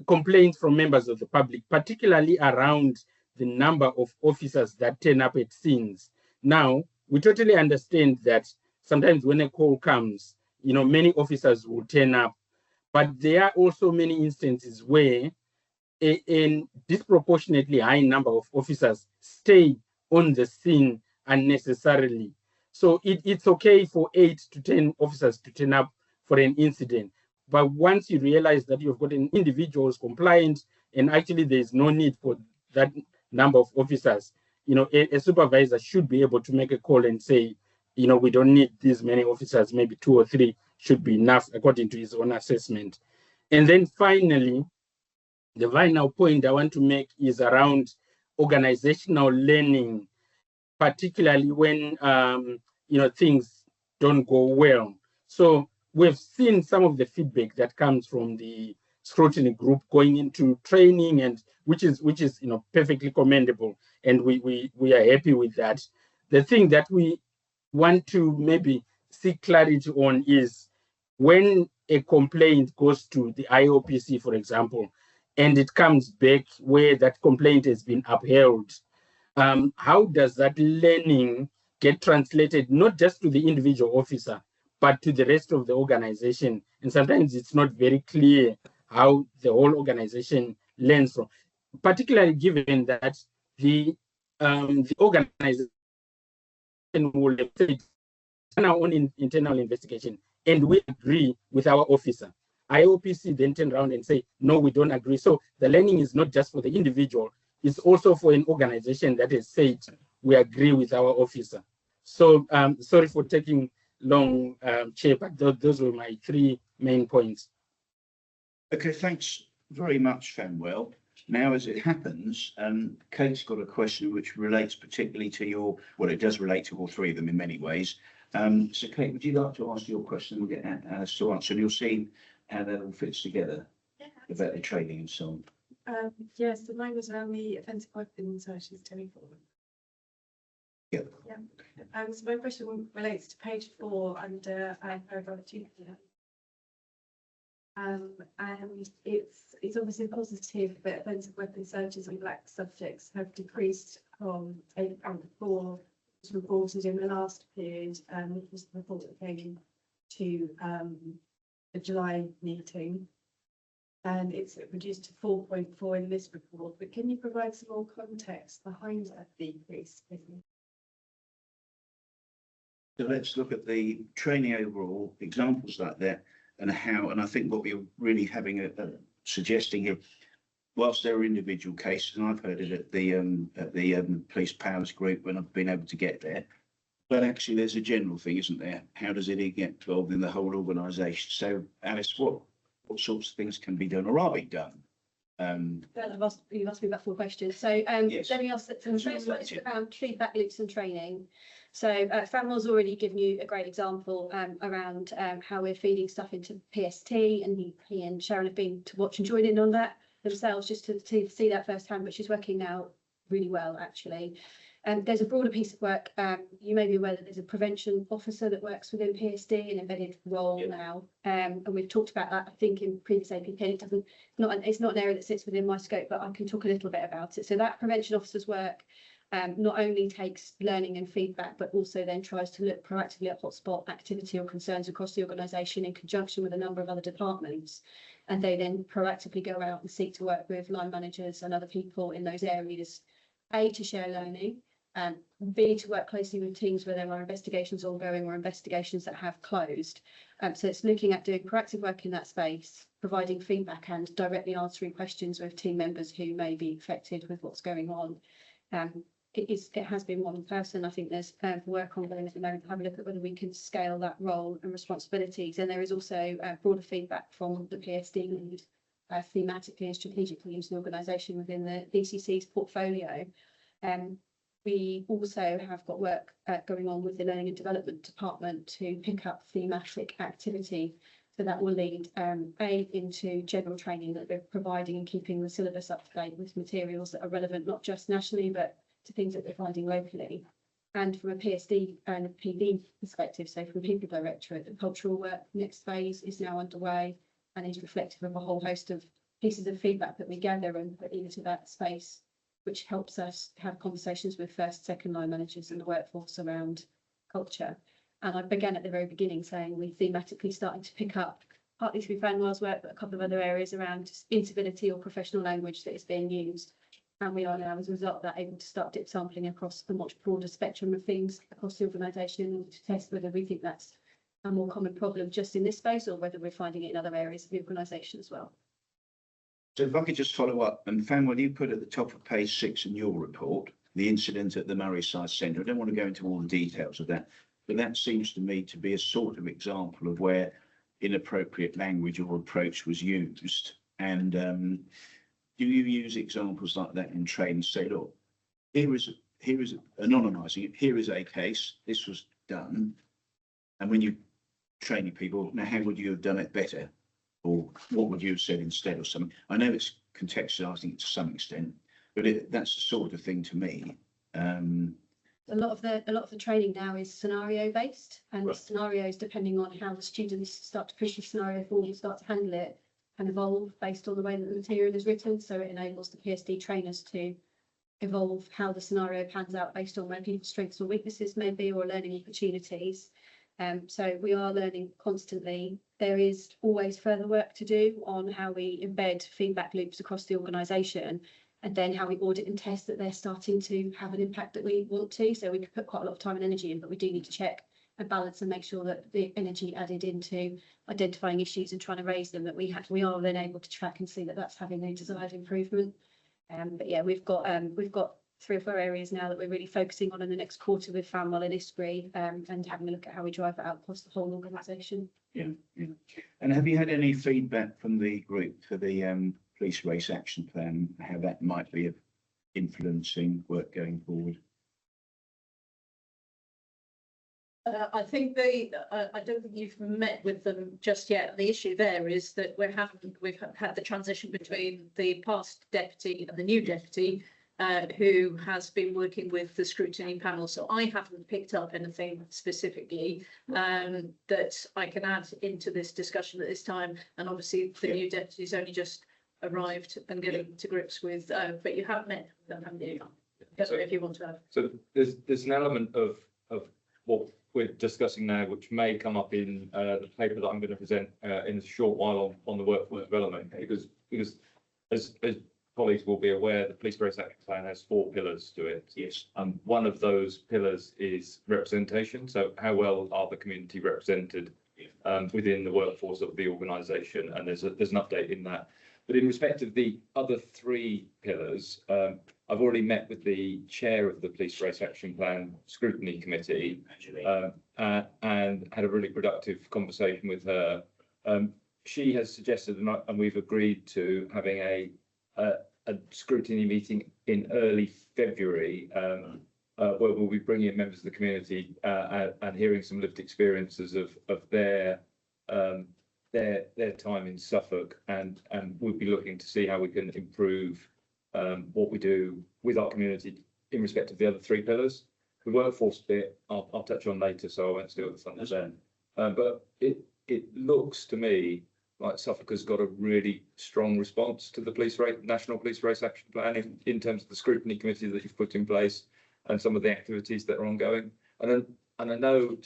complaints from members of the public, particularly around the number of officers that turn up at scenes. Now, we totally understand that sometimes when a call comes, many officers will turn up, but there are also many instances where a disproportionately high number of officers stay on the scene unnecessarily. So it's okay for 8 to 10 officers to turn up for an incident. But once you realize that you've got an individual who's compliant and actually there's no need for that number of officers, you know, a supervisor should be able to make a call and say, you know, we don't need these many officers, maybe 2 or 3 should be enough according to his own assessment. And then finally, the final point I want to make is around organizational learning, particularly when you know, things don't go well. So we've seen some of the feedback that comes from the scrutiny group going into training, and which is you know, perfectly commendable, and we are happy with that. The thing that we want to maybe seek clarity on is when a complaint goes to the IOPC, for example, and it comes back where that complaint has been upheld, how does that learning get translated not just to the individual officer, but to the rest of the organization? And sometimes it's not very clear how the whole organization learns from, particularly given that the organization will say our own internal investigation and we agree with our officer. IOPC then turn around and say, no, we don't agree. So the learning is not just for the individual, it's also for an organization that has said, we agree with our officer. So sorry for taking long, Chair, but those were my 3 main points. Okay, thanks very much, Fanwell. Now, as it happens, Kate's got a question which relates particularly to your, well, it does relate to all 3 of them in many ways. So Kate, would you like to ask your question? We'll get Alice to answer, and you'll see how that all fits together about the training and so on. Yes, the mine was around the offensive weapons searches telephone. Yeah. So my question relates to page 4 under paragraph 2. And it's obviously positive that offensive weapon searches on black subjects have decreased from 8.4 was reported in the last period, which was the report that came to the July meeting. And it's reduced to 4.4 in this report. But can you provide some more context behind that decrease? So let's look at the training overall, examples like that, and how, and I think what we're really having suggesting here, whilst there are individual cases, and I've heard it at the police powers group when I've been able to get there, but actually there's a general thing, isn't there? How does it get involved in the whole organisation? So Alice, what sorts of things can be done or are being done? You've asked me about 4 questions. So Yes. let me ask that. So the first one is around feedback loops and training. So Fanwell's already given you a great example around how we're feeding stuff into PST, and he and Sharon have been to watch and join in on that themselves, just to see that firsthand, which is working now really well, actually. There's a broader piece of work. You may be aware that there's a prevention officer that works within PST, an embedded role now. And we've talked about that, I think, in previous APK. It's not an area that sits within my scope, but I can talk a little bit about it. So that prevention officer's work not only takes learning and feedback, but also then tries to look proactively at hotspot activity or concerns across the organisation in conjunction with a number of other departments. And they then proactively go out and seek to work with line managers and other people in those areas, A, to share learning, and B, to work closely with teams where there are investigations ongoing or investigations that have closed. So it's looking at doing proactive work in that space, providing feedback and directly answering questions with team members who may be affected with what's going on. It has been one person. I think there's work ongoing at the moment to have a look at whether we can scale that role and responsibilities. And there is also broader feedback from the PSD lead thematically and strategically into the organisation within the DCC's portfolio. We also have got work going on with the Learning and Development Department to pick up thematic activity. So that will lead A, into general training that we're providing and keeping the syllabus up to date with materials that are relevant not just nationally, but to things that we're finding locally. And from a PSD and a PD perspective, so from People Directorate, the cultural work next phase is now underway and is reflective of a whole host of pieces of feedback that we gather and put into that space, which helps us have conversations with first, second line managers and the workforce around culture. And I began at the very beginning saying we're thematically starting to pick up, partly through Fanwell's work, but a couple of other areas around incivility or professional language that is being used. And we are now, as a result of that, able to start dip sampling across a much broader spectrum of things across the organisation in order to test whether we think that's a more common problem just in this space, or whether we're finding it in other areas of the organisation as well. So if I could just follow up, and Fanwell, you put at the top of page 6 in your report, the incident at the Murray Side Centre. I don't want to go into all the details of that, but that seems to me to be a sort of example of where inappropriate language or approach was used. And do you use examples like that in training? Say, look, here is anonymising it. Here is a case. This was done. And when you training people, now how would you have done it better? Or what would you have said instead or something? I know it's contextualising it to some extent, but that's the sort of thing to me. A lot of the training now is scenario based, and Right. scenarios, depending on how the students start to push the scenario forward and start to handle it, can evolve based on the way that the material is written. So it enables the PSD trainers to evolve how the scenario pans out based on where people's strengths or weaknesses may be, or learning opportunities. So we are learning constantly. There is always further work to do on how we embed feedback loops across the organisation, and then how we audit and test that they're starting to have an impact that we want to. So we could put quite a lot of time and energy in, but we do need to check and balance and make sure that the energy added into identifying issues and trying to raise them, that we are then able to track and see that that's having a desired improvement. But yeah, we've got 3 or 4 areas now that we're really focusing on in the next quarter with Fanwell and ISPRI, and having a look at how we drive that out across the whole organisation. Yeah. And have you had any feedback from the group for the police race action plan, how that might be influencing work going forward? I think I don't think you've met with them just yet. The issue there is that we've had the transition between the past deputy and the new deputy, who has been working with the scrutiny panel. So I haven't picked up anything specifically that I can add into this discussion at this time. And obviously the new deputy's only just arrived and getting to grips with, but you have met them, haven't you? So, if you want to add. So there's an element of what we're discussing now, which may come up in the paper that I'm going to present in a short while on the workforce development, because as colleagues will be aware, the Police Race Action Plan has 4 pillars to it. Yes. One of those pillars is representation. So how well are the community represented within the workforce of the organisation? And there's an update in that. But in respect of the other 3 pillars, I've already met with the chair of the Police Race Action Plan Scrutiny Committee and had a really productive conversation with her. She has suggested, and we've agreed to having a scrutiny meeting in early February, where we'll be bringing in members of the community and hearing some lived experiences of their time in Suffolk, and we'll be looking to see how we can improve what we do with our community in respect of the other 3 pillars. The workforce bit I'll touch on later, so I won't steal the thunder then. But it looks to me like Suffolk has got a really strong response to the National Police Race Action Plan in terms of the scrutiny committee that you've put in place and some of the activities that are ongoing. And I know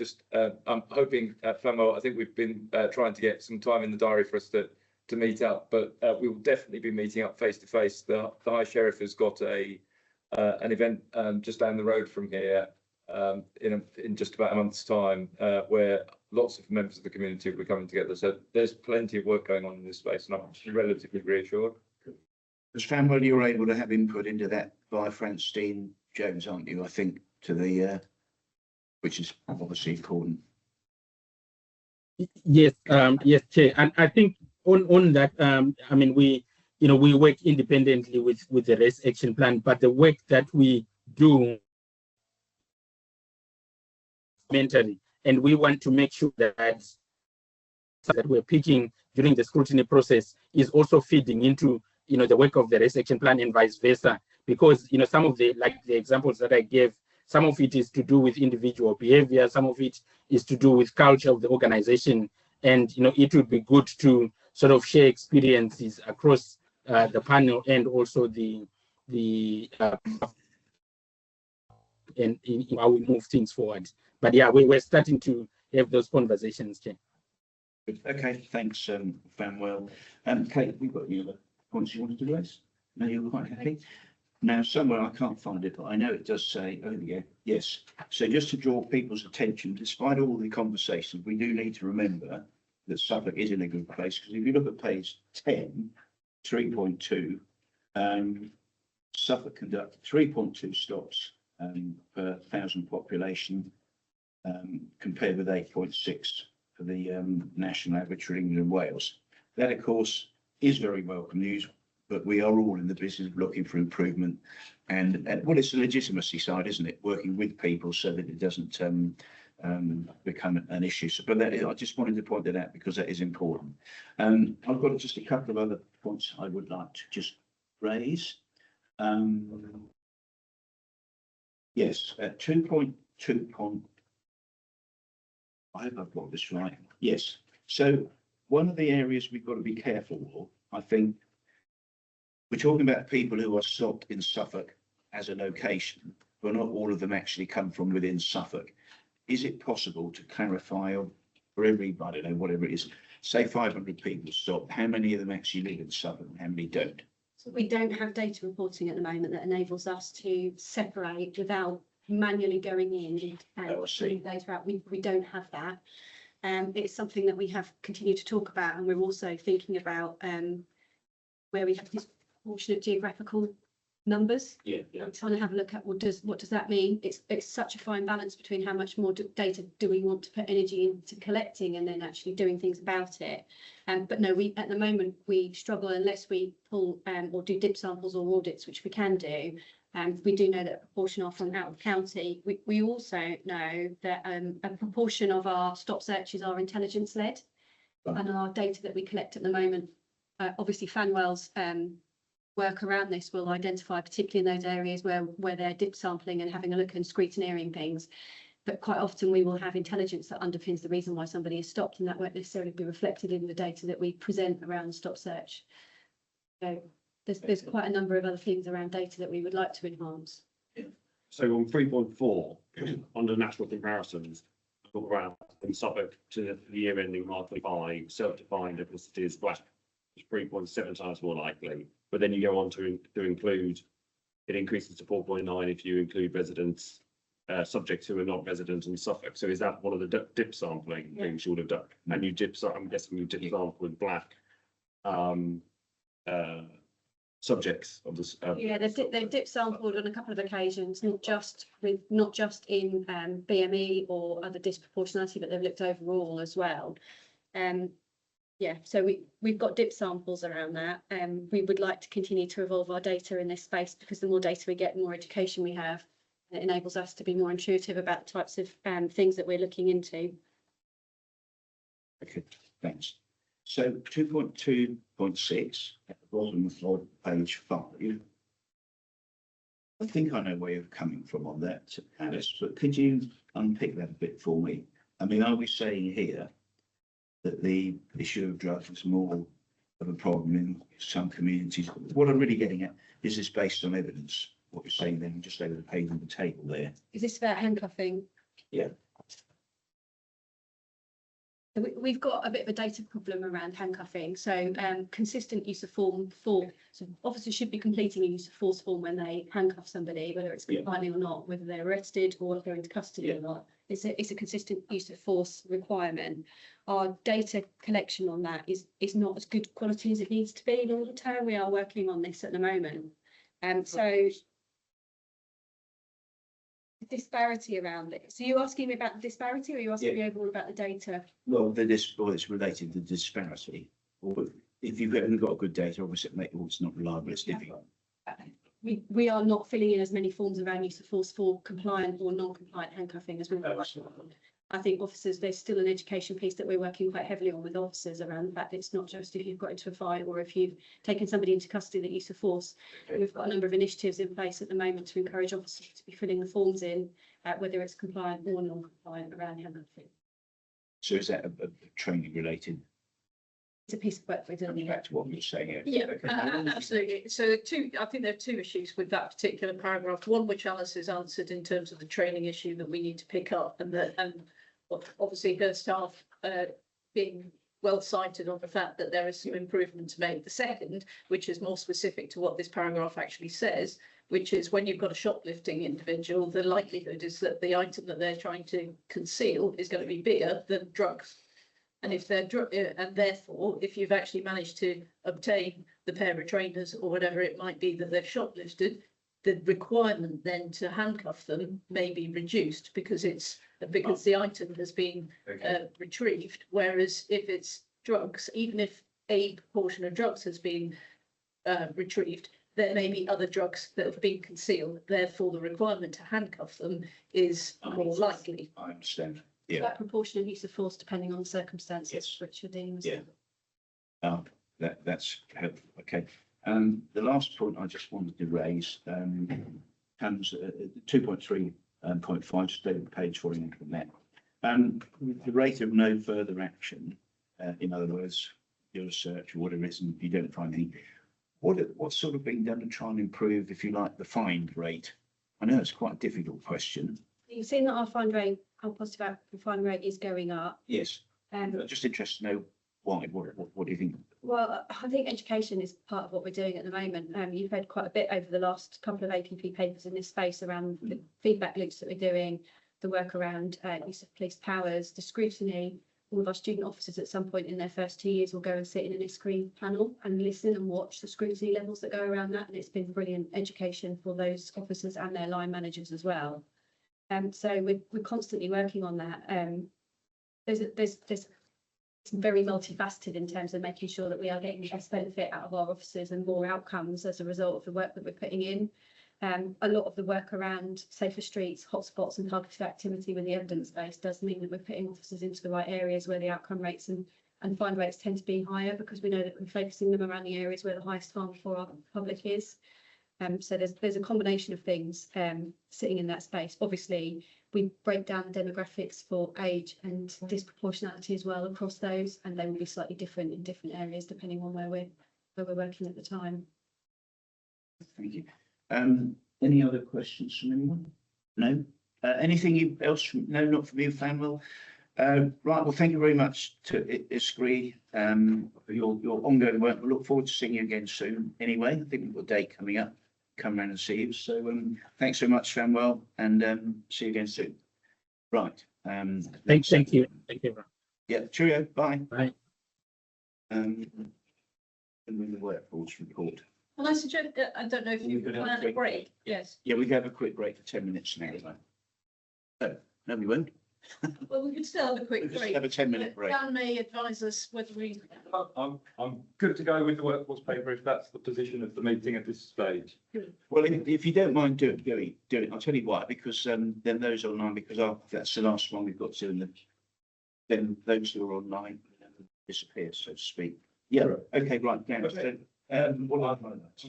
I'm hoping, Fanwell, I think we've been trying to get some time in the diary for us to meet up, but we will definitely be meeting up face to face. The High Sheriff has got an event just down the road from here in just about a month's time, where lots of members of the community will be coming together. So there's plenty of work going on in this space, and I'm relatively reassured. As Fanwell, you're able to have input into that by Francine Jones, aren't you? I think to the which is obviously important. Yes, yes, Chair. And I think on that, I mean, we work independently with the race action plan, but the work that we do mentally, and we want to make sure that we're picking during the scrutiny process is also feeding into the work of the race action plan and vice versa, because some of the examples that I gave, some of it is to do with individual behavior, some of it is to do with culture of the organization, and it would be good to sort of share experiences across the panel and also the and in how we move things forward. But yeah, we're starting to have those conversations, Chair. Okay, thanks, Fanwell. Kate, we've got any other points you wanted to raise? No, you're quite happy. Now, somewhere I can't find it, but I know it does say, oh yeah, yes. So just to draw people's attention, despite all the conversations, we do need to remember that Suffolk is in a good place, because if you look at page 10, 3.2, Suffolk conducted 3.2 stops per 1,000 population, compared with 8.6 for the national average for England and Wales. That, of course, is very welcome news, but we are all in the business of looking for improvement. And well, it's a legitimacy side, isn't it? Working with people so that it doesn't become an issue. So, but that is, I just wanted to point that out because that is important. I've got just a couple of other points I would like to just raise. Yes, at 2.2. I hope I've got this right. Yes. So one of the areas we've got to be careful of, I think, we're talking about people who are stopped in Suffolk as a location, but not all of them actually come from within Suffolk. Is it possible to clarify, or for every, I don't know, whatever it is, say 500 people stopped, how many of them actually live in Suffolk and how many don't? So we don't have data reporting at the moment that enables us to separate without manually going in and pulling data out. We don't have that. It's something that we have continued to talk about, and we're also thinking about where we have disproportionate geographical numbers. Yeah. I'm trying to have a look at what does that mean. It's such a fine balance between how much more data do we want to put energy into collecting and then actually doing things about it. But no, we at the moment we struggle unless we pull or do dip samples or audits, which we can do. We do know that a proportion are from out of county. We also know that a proportion of our stop searches are intelligence led, and our data that we collect at the moment, obviously Fanwell's work around this will identify, particularly in those areas where they're dip sampling and having a look and scrutineering things. But quite often we will have intelligence that underpins the reason why somebody is stopped, and that won't necessarily be reflected in the data that we present around the stop search. So there's quite a number of other things around data that we would like to enhance. So on 3.4, under national comparisons, talk about in Suffolk to the year ending March 25, self-defined ethnicity is black, is 3.7 times more likely. But then you go on to include, it increases to 4.9 if you include residents, subjects who are not residents in Suffolk. So is that one of the dip sampling things you would have done? And you dip, I'm guessing you dip sample with black subjects of this. Yeah, they've dip sampled on a couple of occasions, not just in BME or other disproportionality, but they've looked overall as well. Yeah, so we've got dip samples around that, and we would like to continue to evolve our data in this space, because the more data we get, the more education we have. It enables us to be more intuitive about the types of things that we're looking into. Okay, thanks. So 2.2.6 at the bottom of page 5. I think I know where you're coming from on that, Alice, but could you unpick that a bit for me? I mean, are we saying here that the issue of drugs is more of a problem in some communities? What I'm really getting at, is this based on evidence? What you're saying then, just over the page on the table there. Is this about handcuffing? Yeah. We've got a bit of a data problem around handcuffing. So consistent use of form 4. So officers should be completing a use of force form when they handcuff somebody, whether it's compliantly or not, whether they're arrested or going to custody or not. It's a consistent use of force requirement. Our data collection on that is not as good quality as it needs to be in all the time. We are working on this at the moment. So the disparity around it. So you're asking me about the disparity, or are you asking me overall about the data? Well, it's related to the disparity. Or if you haven't got good data, obviously it's not reliable, it's difficult. We are not filling in as many forms around use of force for compliant or non-compliant handcuffing as we were. I think officers, there's still an education piece that we're working quite heavily on with officers around the fact that it's not just if you've got into a fight or if you've taken somebody into custody that use of force. Okay. We've got a number of initiatives in place at the moment to encourage officers to be filling the forms in, whether it's compliant or non-compliant around handcuffing. So is that a training related? It's a piece of work we're doing. Back to what you're saying here. Yeah, absolutely. So I think there are two issues with that particular paragraph. One, which Alice has answered in terms of the training issue that we need to pick up, and obviously her staff being well cited on the fact that there is some improvement to make. The second, which is more specific to what this paragraph actually says, which is when you've got a shoplifting individual, the likelihood is that the item that they're trying to conceal is going to be bigger than drugs. And if they're and therefore, if you've actually managed to obtain the pair of trainers or whatever it might be that they've shoplifted, the requirement then to handcuff them may be reduced because the item has been retrieved. Whereas if it's drugs, even if a proportion of drugs has been retrieved, there may be other drugs that have been concealed. Therefore, the requirement to handcuff them is more likely. I understand. Yeah. That proportionate use of force depending on the circumstances, Yes. which you're dealing with. Yeah. That's helpful. Okay. The last point I just wanted to raise comes 2.3.5, statement page 40 from that. The rate of no further action, in other words, your search or whatever it is, and you don't find any. What's sort of being done to try and improve, if you like, the find rate? I know it's quite a difficult question. You've seen that our positive outcome find rate is going up. Yes. I'm just interested to know why. What do you think? Well, I think education is part of what we're doing at the moment. You've heard quite a bit over the last couple of APP papers in this space around the feedback loops that we're doing, the work around use of police powers, the scrutiny. All of our student officers at some point in their first 2 years will go and sit in an ISCRI panel and listen and watch the scrutiny levels that go around that. And it's been brilliant education for those officers and their line managers as well. So we're constantly working on that. There's it's very multifaceted in terms of making sure that we are getting the best benefit out of our officers and more outcomes as a result of the work that we're putting in. A lot of the work around safer streets, hotspots and targeted activity with the evidence base does mean that we're putting officers into the right areas where the outcome rates and find rates tend to be higher, because we know that we're focusing them around the areas where the highest harm for our public is. So there's a combination of things sitting in that space. Obviously, we break down the demographics for age and disproportionality as well across those, and they will be slightly different in different areas depending on where we're working at the time. Thank you. Any other questions from anyone? No? Anything else from, no, not from you, Fanwell? Right, well, thank you very much to ISCRI for your ongoing work. We look forward to seeing you again soon. Anyway, I think we've got a date coming up. Come around and see you. So thanks so much, Fanwell, and see you again soon. Right. Thank you. Thank you. Yeah, cheerio. Bye. Bye. And then the workforce report. Well, I suggest, I don't know if you can plan a break. Yes. Yeah, we can have a quick break for 10 minutes now. So, no, we won't. Well, we could still have a quick We'll just break. have a 10-minute break. Dan may advise us whether we. I'm good to go with the workforce paper if that's the position of the meeting at this stage. Well, if you don't mind doing it, I'll tell you why, because then those online, because that's the last one we've got to, and then those who are online disappear, so to speak. Yeah, okay, right, Dan. Okay. So, I'm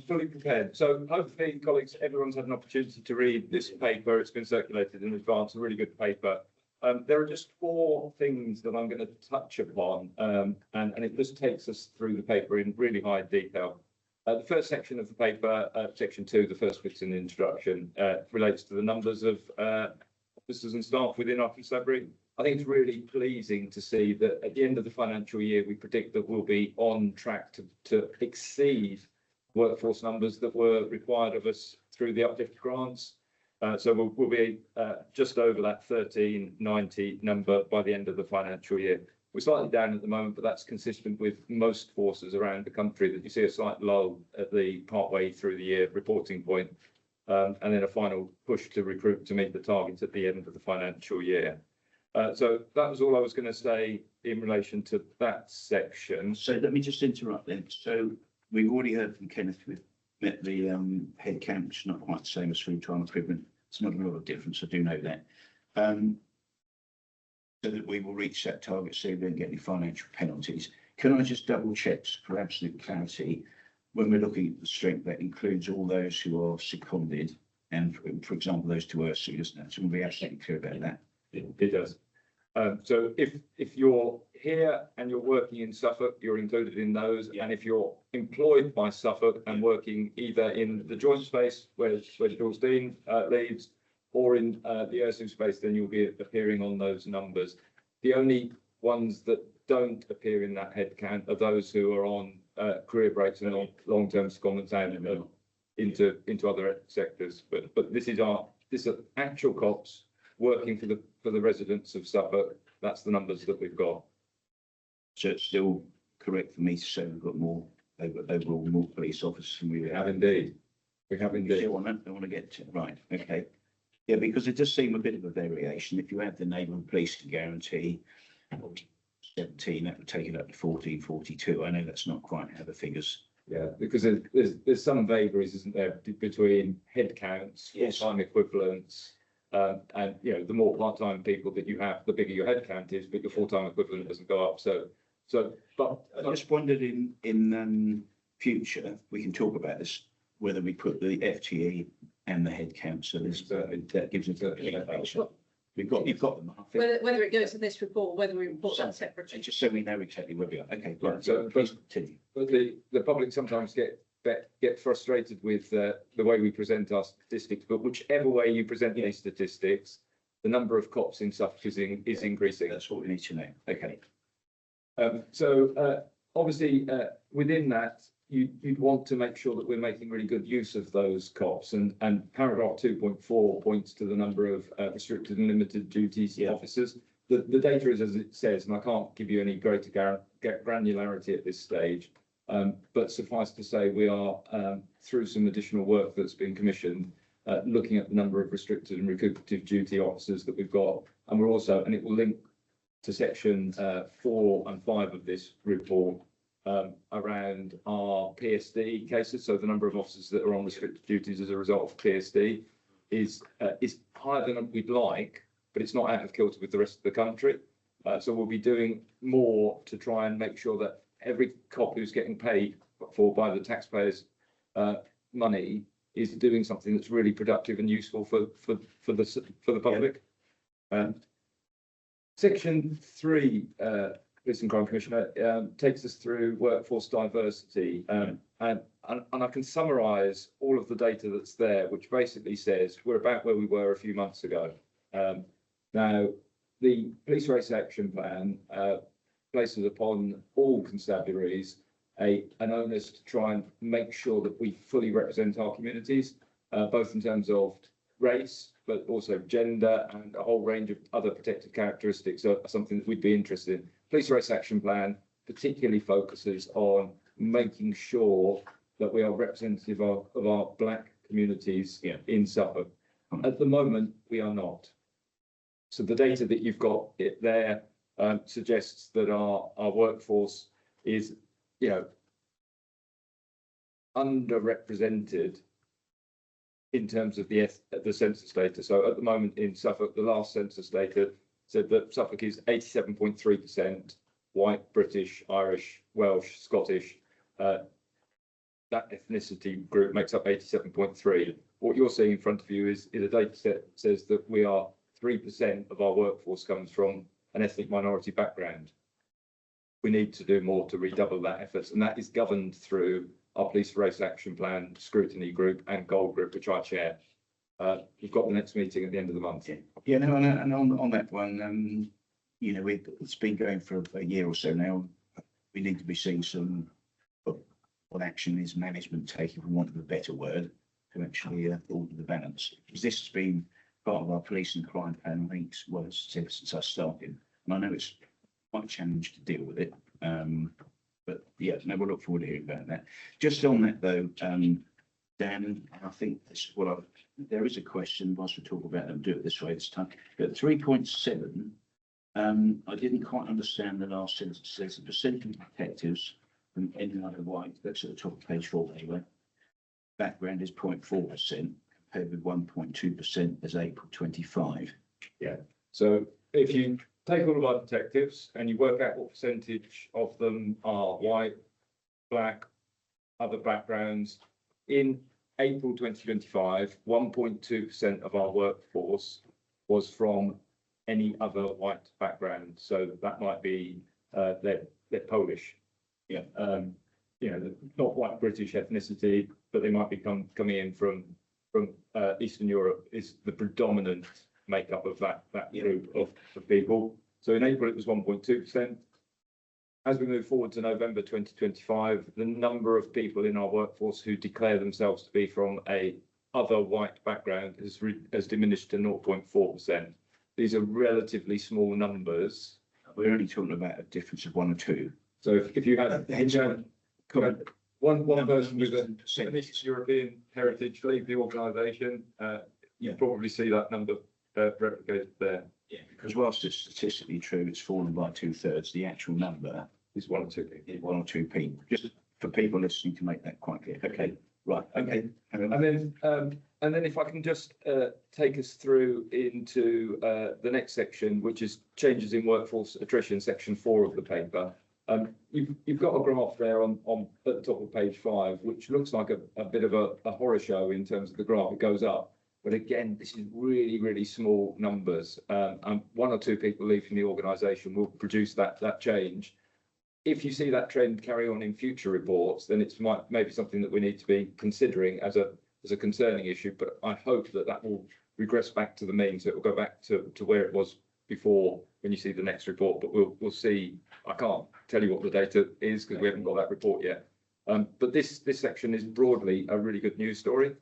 fully prepared. So hopefully, colleagues, everyone's had an opportunity to read this paper. It's been circulated in advance, a really good paper. There are just 4 things that I'm going to touch upon, and it just takes us through the paper in really high detail. The first section of the paper, section 2, the first bit's in the introduction, relates to the numbers of officers and staff within our constabulary. I think it's really pleasing to see that at the end of the financial year, we predict that we'll be on track to exceed workforce numbers that were required of us through the uplift grants. So we'll be just over that 1390 number by the end of the financial year. We're slightly down at the moment, but that's consistent with most forces around the country, that you see a slight lull at the partway through the year reporting point, and then a final push to recruit to meet the targets at the end of the financial year. So that was all I was going to say in relation to that section. so let me just interrupt then. So we've already heard from Kenneth, we've met the head count, which is not quite the same as full-time equivalent. It's not a lot of difference, I do know that. So that we will reach that target, so we don't get any financial penalties. Can I just double check for absolute clarity, when we're looking at the strength, that includes all those who are seconded, and for example, those to URSU, doesn't it? So we'll be absolutely clear about that. It does. So if you're here and you're working in Suffolk, you're included in those. Yeah. And if you're employed by Suffolk and working either in the joint space where Jules Dean leads, or in the URSU space, then you'll be appearing on those numbers. The only ones that don't appear in that head count are those who are on career breaks and long-term secondments and into other sectors. But this is actual cops working for the residents of Suffolk. That's the numbers that we've got. So it's still correct for me to say we've got more, overall more police officers than we We have. have indeed. We have indeed. Still on that, I want to get to, right, okay. Yeah, because it does seem a bit of a variation. If you add the neighbourhood policing guarantee, 17, that would take it up to 1442. I know that's not quite how the figures. Yeah, because there's some vagaries, isn't there, between head counts, Yes. full-time equivalents. And the more part-time people that you have, the bigger your head count is, but your full-time equivalent doesn't go up. But I just wondered in future, we can talk about this, whether we put the FTE and the head count, so that gives us a picture. You've got them. I think. Whether it goes in this report, whether we report that separately. Just so we know exactly where we are. Okay, Yeah, right. so- Please continue. But the public sometimes get frustrated with the way we present our statistics, but whichever way you present these statistics, the number of cops in Suffolk is increasing. That's what we need to know. Okay. Obviously, within that, you'd want to make sure that we're making really good use of those cops, and paragraph 2.4 points to the number of restricted and limited duties officers. The data is as it says, and I can't give you any greater granularity at this stage. But suffice to say, we are through some additional work that's been commissioned, looking at the number of restricted and recuperative duty officers that we've got, and we're also, and it will link to section 4 and 5 of this report, around our PSD cases. So the number of officers that are on restricted duties as a result of PSD is higher than we'd like, but it's not out of kilter with the rest of the country. So we'll be doing more to try and make sure that every cop who's getting paid for by the taxpayers' money is doing something that's really productive and useful for the public. Section 3, Police and Crime Commissioner, takes us through workforce diversity, and I can summarise all of the data that's there, which basically says we're about where we were a few months ago. Now, the Police Race Action Plan places upon all constabularies an onus to try and make sure that we fully represent our communities, both in terms of race, but also gender and a whole range of other protected characteristics are something that we'd be interested in. Police Race Action Plan particularly focuses on making sure that we are representative of our black communities in Suffolk. At the moment, we are not. So the data that you've got there suggests that our workforce is, underrepresented in terms of the census data. So at the moment in Suffolk, the last census data said that Suffolk is 87.3% white, British, Irish, Welsh, Scottish. That ethnicity group makes up 87.3. What you're seeing in front of you is a data set that says that we are 3% of our workforce comes from an ethnic minority background. We need to do more to redouble that effort, and that is governed through our Police Race Action Plan Scrutiny Group and Goal Group, which I chair. We've got the next meeting at the end of the month. Yeah, no, and on that one, it's been going for a year or so now. We need to be seeing some of what action is management taking, for want of a better word, to actually alter the balance. Because this has been part of our police and crime plan, I think, since I started. And I know it's quite a challenge to deal with it. But yeah, no, we'll look forward to hearing about that. Just on that though, Dan, I think this is what there is a question whilst we talk about them, do it this way this time. But 3.7, I didn't quite understand the last sentence. It says the percentage of detectives from any other white, that's at the top of page 4 anyway. Background is 0.4% compared with 1.2% as April 25. Yeah. So if you take all of our detectives and you work out what percentage of them are white, black, other backgrounds, in April 2025, 1.2% of our workforce was from any other white background. So that might be they're Polish. Yeah. Not white British ethnicity, but they might be coming in from Eastern Europe is the predominant makeup of that group of people. So in April it was 1.2%. as we move forward to November 2025, the number of people in our workforce who declare themselves to be from a other white background has diminished to 0.4%. These are relatively small numbers. We're only talking about a difference of 1 or 2. So if you had one person with an percentage. East European heritage leave the organisation, you Yeah. probably see that number replicated there. Yeah, because whilst it's statistically true, it's fallen by 2/3. The actual number It's 1 or 2 people. is 1 or 2 people. Just for people listening to make that quite clear. Okay, right. Okay. And then if I can just take us through into the next section, which is changes in workforce attrition, section 4 of the paper. You've got a graph there on at the top of page 5, which looks like a bit of a horror show in terms of the graph. It goes up. But again, this is really, really small numbers. And 1 or 2 people leaving the organisation will produce that change. If you see that trend carry on in future reports, then it's maybe something that we need to be considering as a concerning issue. But I hope that will regress back to the mean, so it will go back to where it was before when you see the next report. But we'll see. I can't tell you what the data is because we haven't got that report yet. But this section is broadly a really good news story.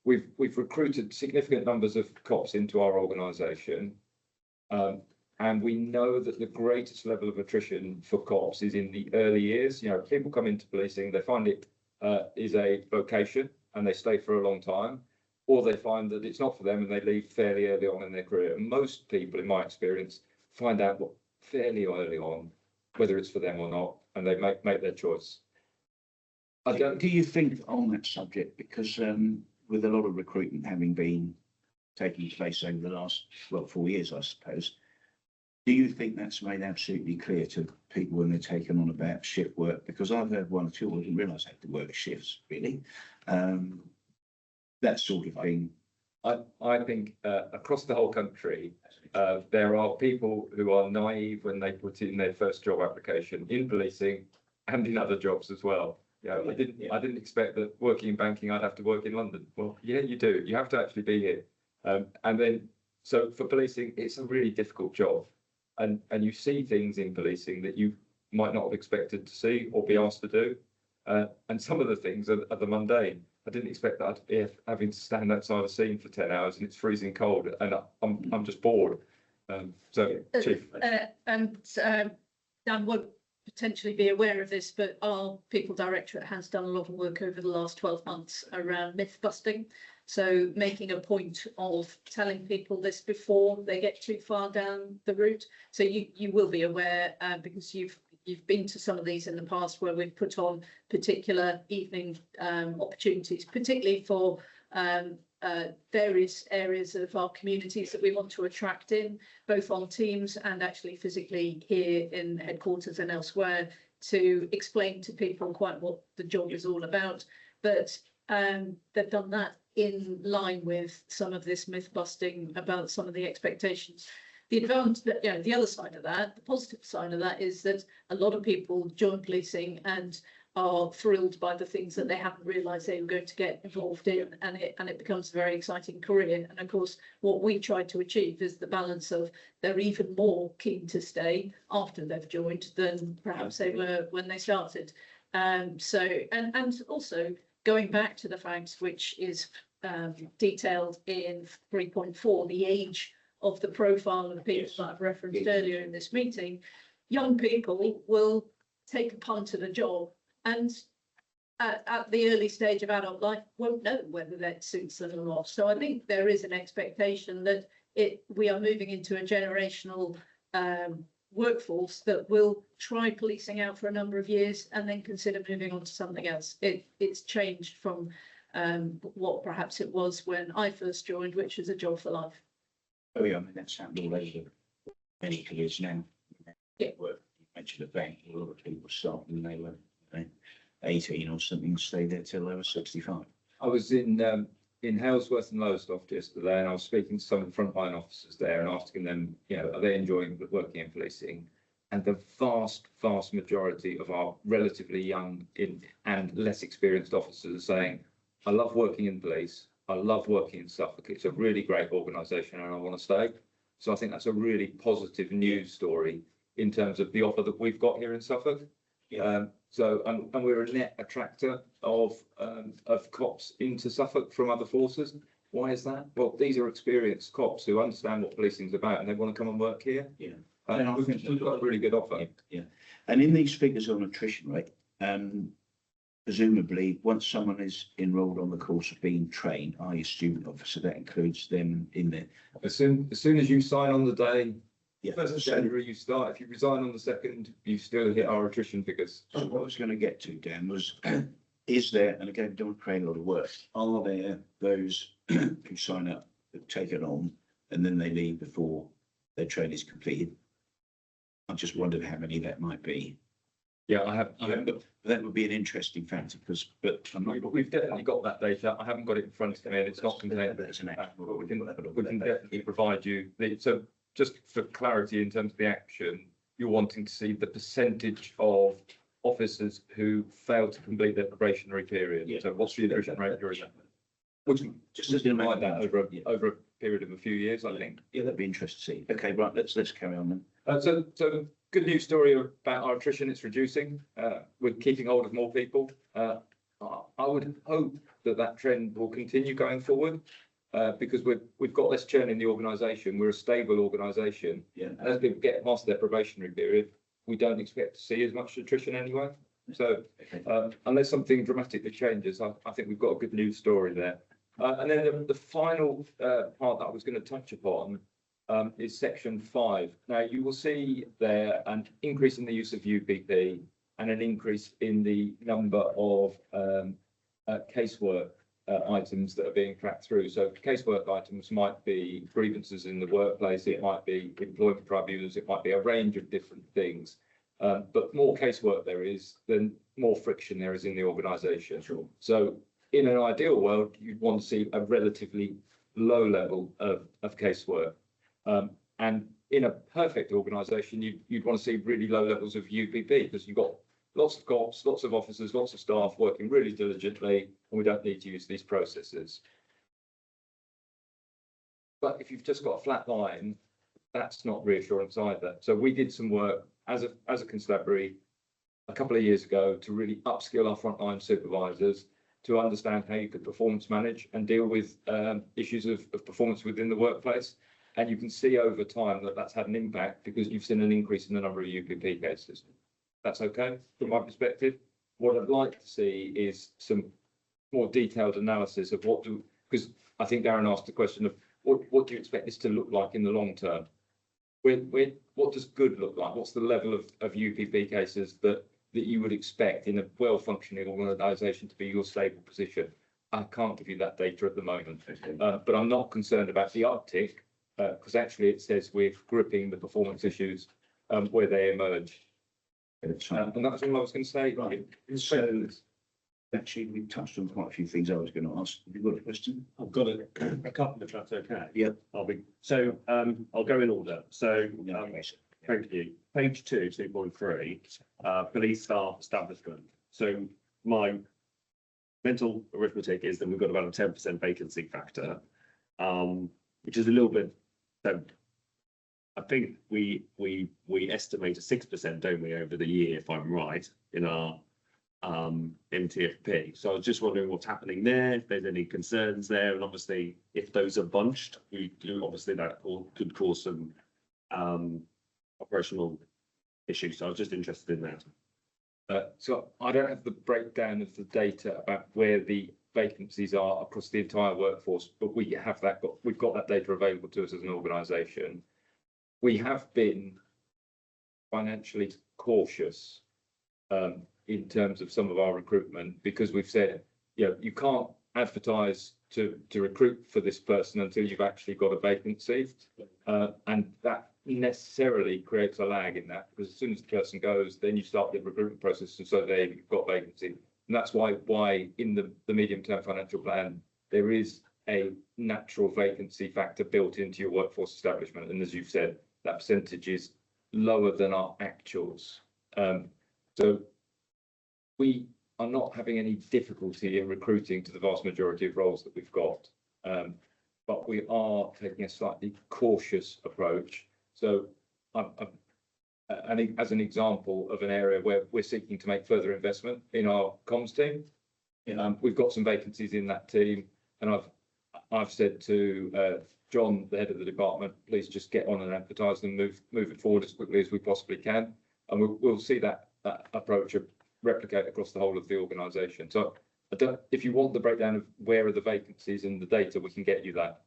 We've recruited significant numbers of cops into our organisation. And we know that the greatest level of attrition for cops is in the early years. You know, people come into policing, they find it is a vocation and they stay for a long time, or they find that it's not for them and they leave fairly early on in their career. And most people, in my experience, find out fairly early on whether it's for them or not, and they make their choice. Do you think on that subject, because with a lot of recruitment having been taking place over the last 4 years, I suppose, do you think that's made absolutely clear to people when they're taken on about shift work? Because I've heard 1 or 2 who didn't realise they had to work shifts, really. That sort of thing. I think across the whole country, there are people who are naive when they put in their first job application in policing and in other jobs as well. Yeah, I didn't expect that working in banking, I'd have to work in London. Well, yeah, you do. You have to actually be here. And then, so for policing, it's a really difficult job. And you see things in policing that you might not have expected to see or be asked to do. And some of the things are the mundane. I didn't expect that I'd be having to stand outside a scene for 10 hours and it's freezing cold and I'm just bored. Chief. Dan won't potentially be aware of this, but our People Directorate has done a lot of work over the last 12 months around myth busting. So making a point of telling people this before they get too far down the route. So you will be aware because you've been to some of these in the past where we've put on particular evening opportunities, particularly for various areas of our communities that we want to attract in, both on teams and actually physically here in headquarters and elsewhere, to explain to people quite what the job is all about. But they've done that in line with some of this myth busting about some of the expectations. The advantage, the other side of that, the positive side of that, is that a lot of people join policing and are thrilled by the things that they haven't realised they were going to get involved in, and it becomes a very exciting career. And of course, what we try to achieve is the balance of they're even more keen to stay after they've joined than perhaps they were when they started. And also going back to the facts, which is detailed in 3.4, the age of the profile of people that I've referenced earlier in this meeting. Young people will take a punt at a job and at the early stage of adult life won't know whether that suits them or not. So I think there is an expectation that we are moving into a generational workforce that will try policing out for a number of years and then consider moving on to something else. It's changed from what perhaps it was when I first joined, which was a job for life. Oh yeah, I mean, that's happened all over many careers now. Yeah. You mentioned a bank, a lot of people start when they were 18 or something, stay there till they were 65. I was in Halesworth and Lowestoft yesterday, and I was speaking to some of the frontline officers there and asking them, are they enjoying working in policing? And the vast majority of our relatively young and less experienced officers are saying, I love working in police. I love working in Suffolk. It's a really great organisation and I want to stay. So I think that's a really positive news story in terms of the offer that we've got here in Suffolk. So, and we're a net attractor of cops into Suffolk from other forces. Why is that? Well, these are experienced cops who understand what policing is about and they want to come and work here. Yeah. And we've got a really good offer. Yeah, and in these figures on attrition rate, presumably, once someone is enrolled on the course of being trained, i.e. student officer, that includes them in there. As soon as you sign on the day, Yeah, first of so January, you start. If you resign on the 2nd, you still hit our attrition figures. what I was going to get to, Dan, was is there, and again, don't create a lot of work, are there those who sign up, that take it on, and then they leave before their training is completed? I just wondered how many that might be. Yeah, I have. That would be an interesting factor because, but I'm not. We've definitely got that data. I haven't got it in front of me and it's not contained. That's an act. But we can definitely provide you so just for clarity in terms of the action, you're wanting to see the percentage of officers who fail to complete their probationary period. Yeah. So what's the attrition rate during that? Which Just as in like that over a period of a few years, I think. Yeah, that'd be interesting to see. Okay, right, let's carry on then. So good news story about our attrition, it's reducing. We're keeping hold of more people. I would hope that trend will continue going forward because we've got less churn in the organisation. We're a stable organisation. Yeah. And as people get past their probationary period, we don't expect to see as much attrition anyway. So unless something dramatically changes, I think we've got a good news story there. And then the final part that I was going to touch upon is section 5. Now you will see there an increase in the use of UPP and an increase in the number of casework items that are being tracked through. So casework items might be grievances in the workplace, it might be employment tribunals, it might be a range of different things. But more casework there is, then more friction there is in the organisation. Sure. So in an ideal world, you'd want to see a relatively low level of casework. And in a perfect organisation, you'd want to see really low levels of UPP because you've got lots of cops, lots of officers, lots of staff working really diligently, and we don't need to use these processes. But if you've just got a flat line, that's not reassurance either. So we did some work as a constabulary a couple of years ago to really upskill our frontline supervisors to understand how you could performance manage and deal with issues of performance within the workplace. And you can see over time that that's had an impact because you've seen an increase in the number of UPP cases. That's okay from my perspective. What I'd like to see is some more detailed analysis of because I think Darren asked the question of what do you expect this to look like in the long term? What does good look like? What's the level of UPP cases that you would expect in a well-functioning organisation to be your stable position? I can't give you that data at the moment, but I'm not concerned about the uptick because actually it says we're gripping the performance issues where they emerge. And that's all I was going to say. Right. So actually, we've touched on quite a few things I was going to ask. Have you got a question? I've got a couple if that's okay. Yeah. I'll go in order. So, No, thank you. Page 2.3, police staff establishment. So my mental arithmetic is that we've got about a 10% vacancy factor, which is a little bit. So I think we estimate a 6%, don't we, over the year, if I'm right, in our MTFP. So I was just wondering what's happening there, if there's any concerns there, and obviously if those are bunched, obviously that could cause some operational issues. So I was just interested in that. So I don't have the breakdown of the data about where the vacancies are across the entire workforce, but we have that. We've got that data available to us as an organisation. We have been financially cautious in terms of some of our recruitment because we've said, you can't advertise to recruit for this person until you've actually got a vacancy, and that necessarily creates a lag in that because as soon as the person goes, then you start the recruitment process, and so there you've got vacancy. And that's why in the medium-term financial plan, there is a natural vacancy factor built into your workforce establishment. And as you've said, that percentage is lower than our actuals. So we are not having any difficulty in recruiting to the vast majority of roles that we've got. But we are taking a slightly cautious approach. So and as an example of an area where we're seeking to make further investment in our comms team. We've got some vacancies in that team, and I've said to John, the head of the department, please just get on and advertise and move it forward as quickly as we possibly can, and we'll see that approach replicate across the whole of the organisation. So if you want the breakdown of where are the vacancies and the data, we can get you that.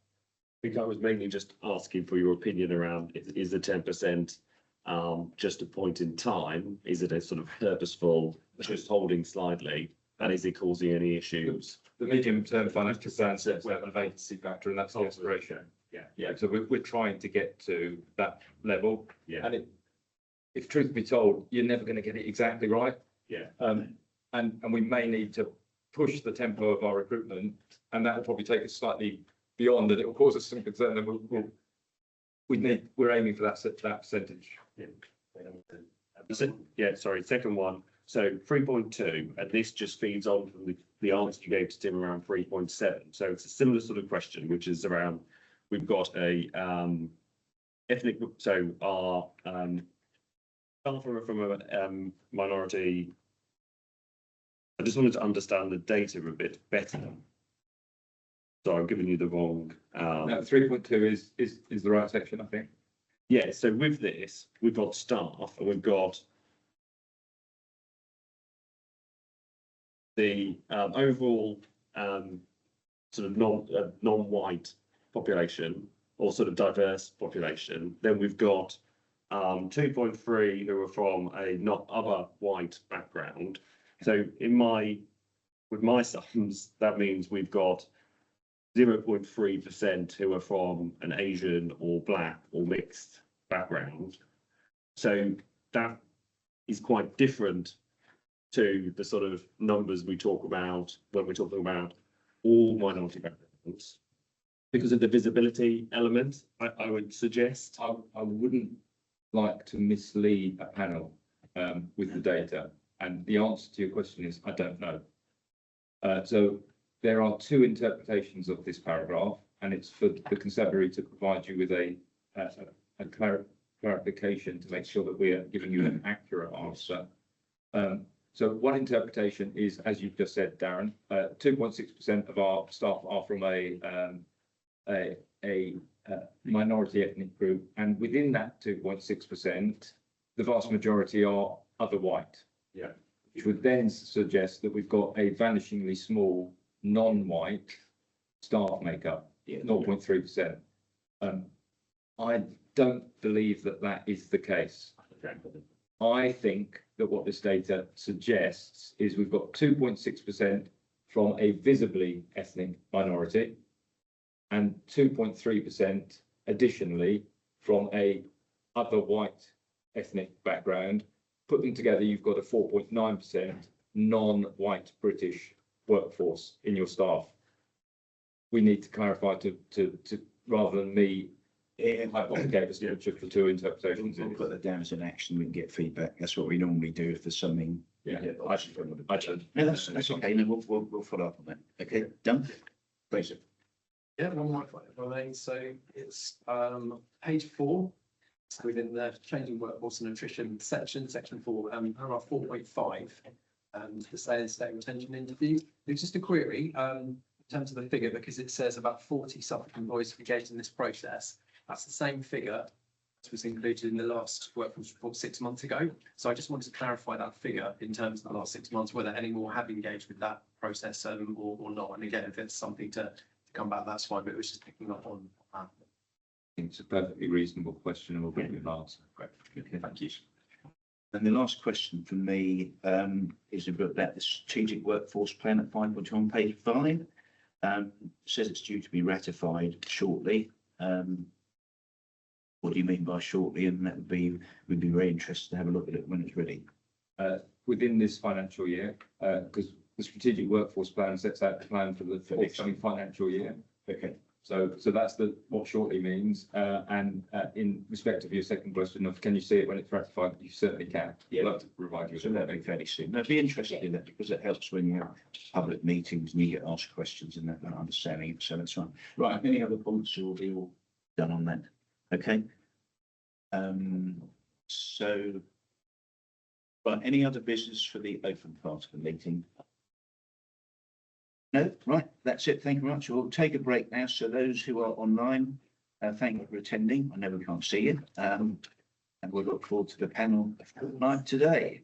I think I was mainly just asking for your opinion around, is the 10% just a point in time? Is it a sort of purposeful, just holding slightly? And is it causing any issues? The medium-term financial plan says we have a vacancy factor, and that's the aspiration. Yeah. So we're trying to get to that level. Yeah. And if truth be told, you're never going to get it exactly right. Yeah. And we may need to push the tempo of our recruitment, and that will probably take us slightly beyond, and it will cause us some concern. And we're aiming for that percentage. Yeah, sorry, second one. So 3.2, and this just feeds on from the answer you gave to Tim around 3.7. So it's a similar sort of question, which is around, we've got a ethnic, so our staff are from a minority. I just wanted to understand the data a bit better. So I'm giving you the wrong. No, 3.2 is the right section, I think. Yeah, so with this, we've got staff and we've got the overall sort of non-white population or sort of diverse population. Then we've got 2.3 who are from a not other white background. So with my sums, that means we've got 0.3% who are from an Asian or black or mixed background. So that is quite different to the sort of numbers we talk about when we're talking about all minority backgrounds. Because of the visibility element, I would suggest. I wouldn't like to mislead a panel with the data. And the answer to your question is, I don't know. So there are two interpretations of this paragraph, and it's for the constabulary to provide you with a clarification to make sure that we are giving you an accurate answer. So one interpretation is, as you've just said, Darren, 2.6% of our staff are from a minority ethnic group, and within that 2.6%, the vast majority are other white. Yeah. Which would then suggest that we've got a vanishingly small non-white staff makeup, 0.3%. I don't believe that that is the case. I think that what this data suggests is we've got 2.6% from a visibly ethnic minority and 2.3% additionally from a other white ethnic background. Put them together, you've got a 4.9% non-white British workforce in your staff. We need to clarify to rather than me hypothecate the two interpretations. We'll put that down as an action. We can get feedback. That's what we normally do if there's something. Yeah. No, that's okay. No, we'll follow up on that. Okay, done. Please. Yeah, one more if I may. So it's page 4. So within the changing workforce and nutrition section 4, paragraph 4.5, the state retention interview. It's just a query in terms of the figure, because it says about 40 Suffolk employees engaged in this process. That's the same figure that was included in the last workforce report 6 months ago. So I just wanted to clarify that figure in terms of the last 6 months, whether any more have engaged with that process or not. And again, if it's something to come back, that's fine, but it was just picking up on that. It's a perfectly reasonable question, and we'll give you an answer. Great. Okay, thank you. And the last question from me is about the strategic workforce plan at 5.2 on page 5. Says it's due to be ratified shortly. What do you mean by shortly? And that would be, we'd be very interested to have a look at it when it's ready. Within this financial year, because the strategic workforce plan sets out the plan for the forthcoming financial year. Okay. So that's what shortly means. And in respect of your second question of can you see it when it's ratified, you certainly can. Yeah. We'll have to provide you. So that'll be fairly soon. I'd be interested in that because it helps when you have public meetings and you get asked questions and that understanding it. So that's fine. Right. Any other points, or will be all done on that? Okay. So, but any other business for the open part of the meeting? No, right, that's it. Thank you very much. We'll take a break now. So those who are online, thank you for attending. I know we can't see you. And we'll look forward to the panel of night today.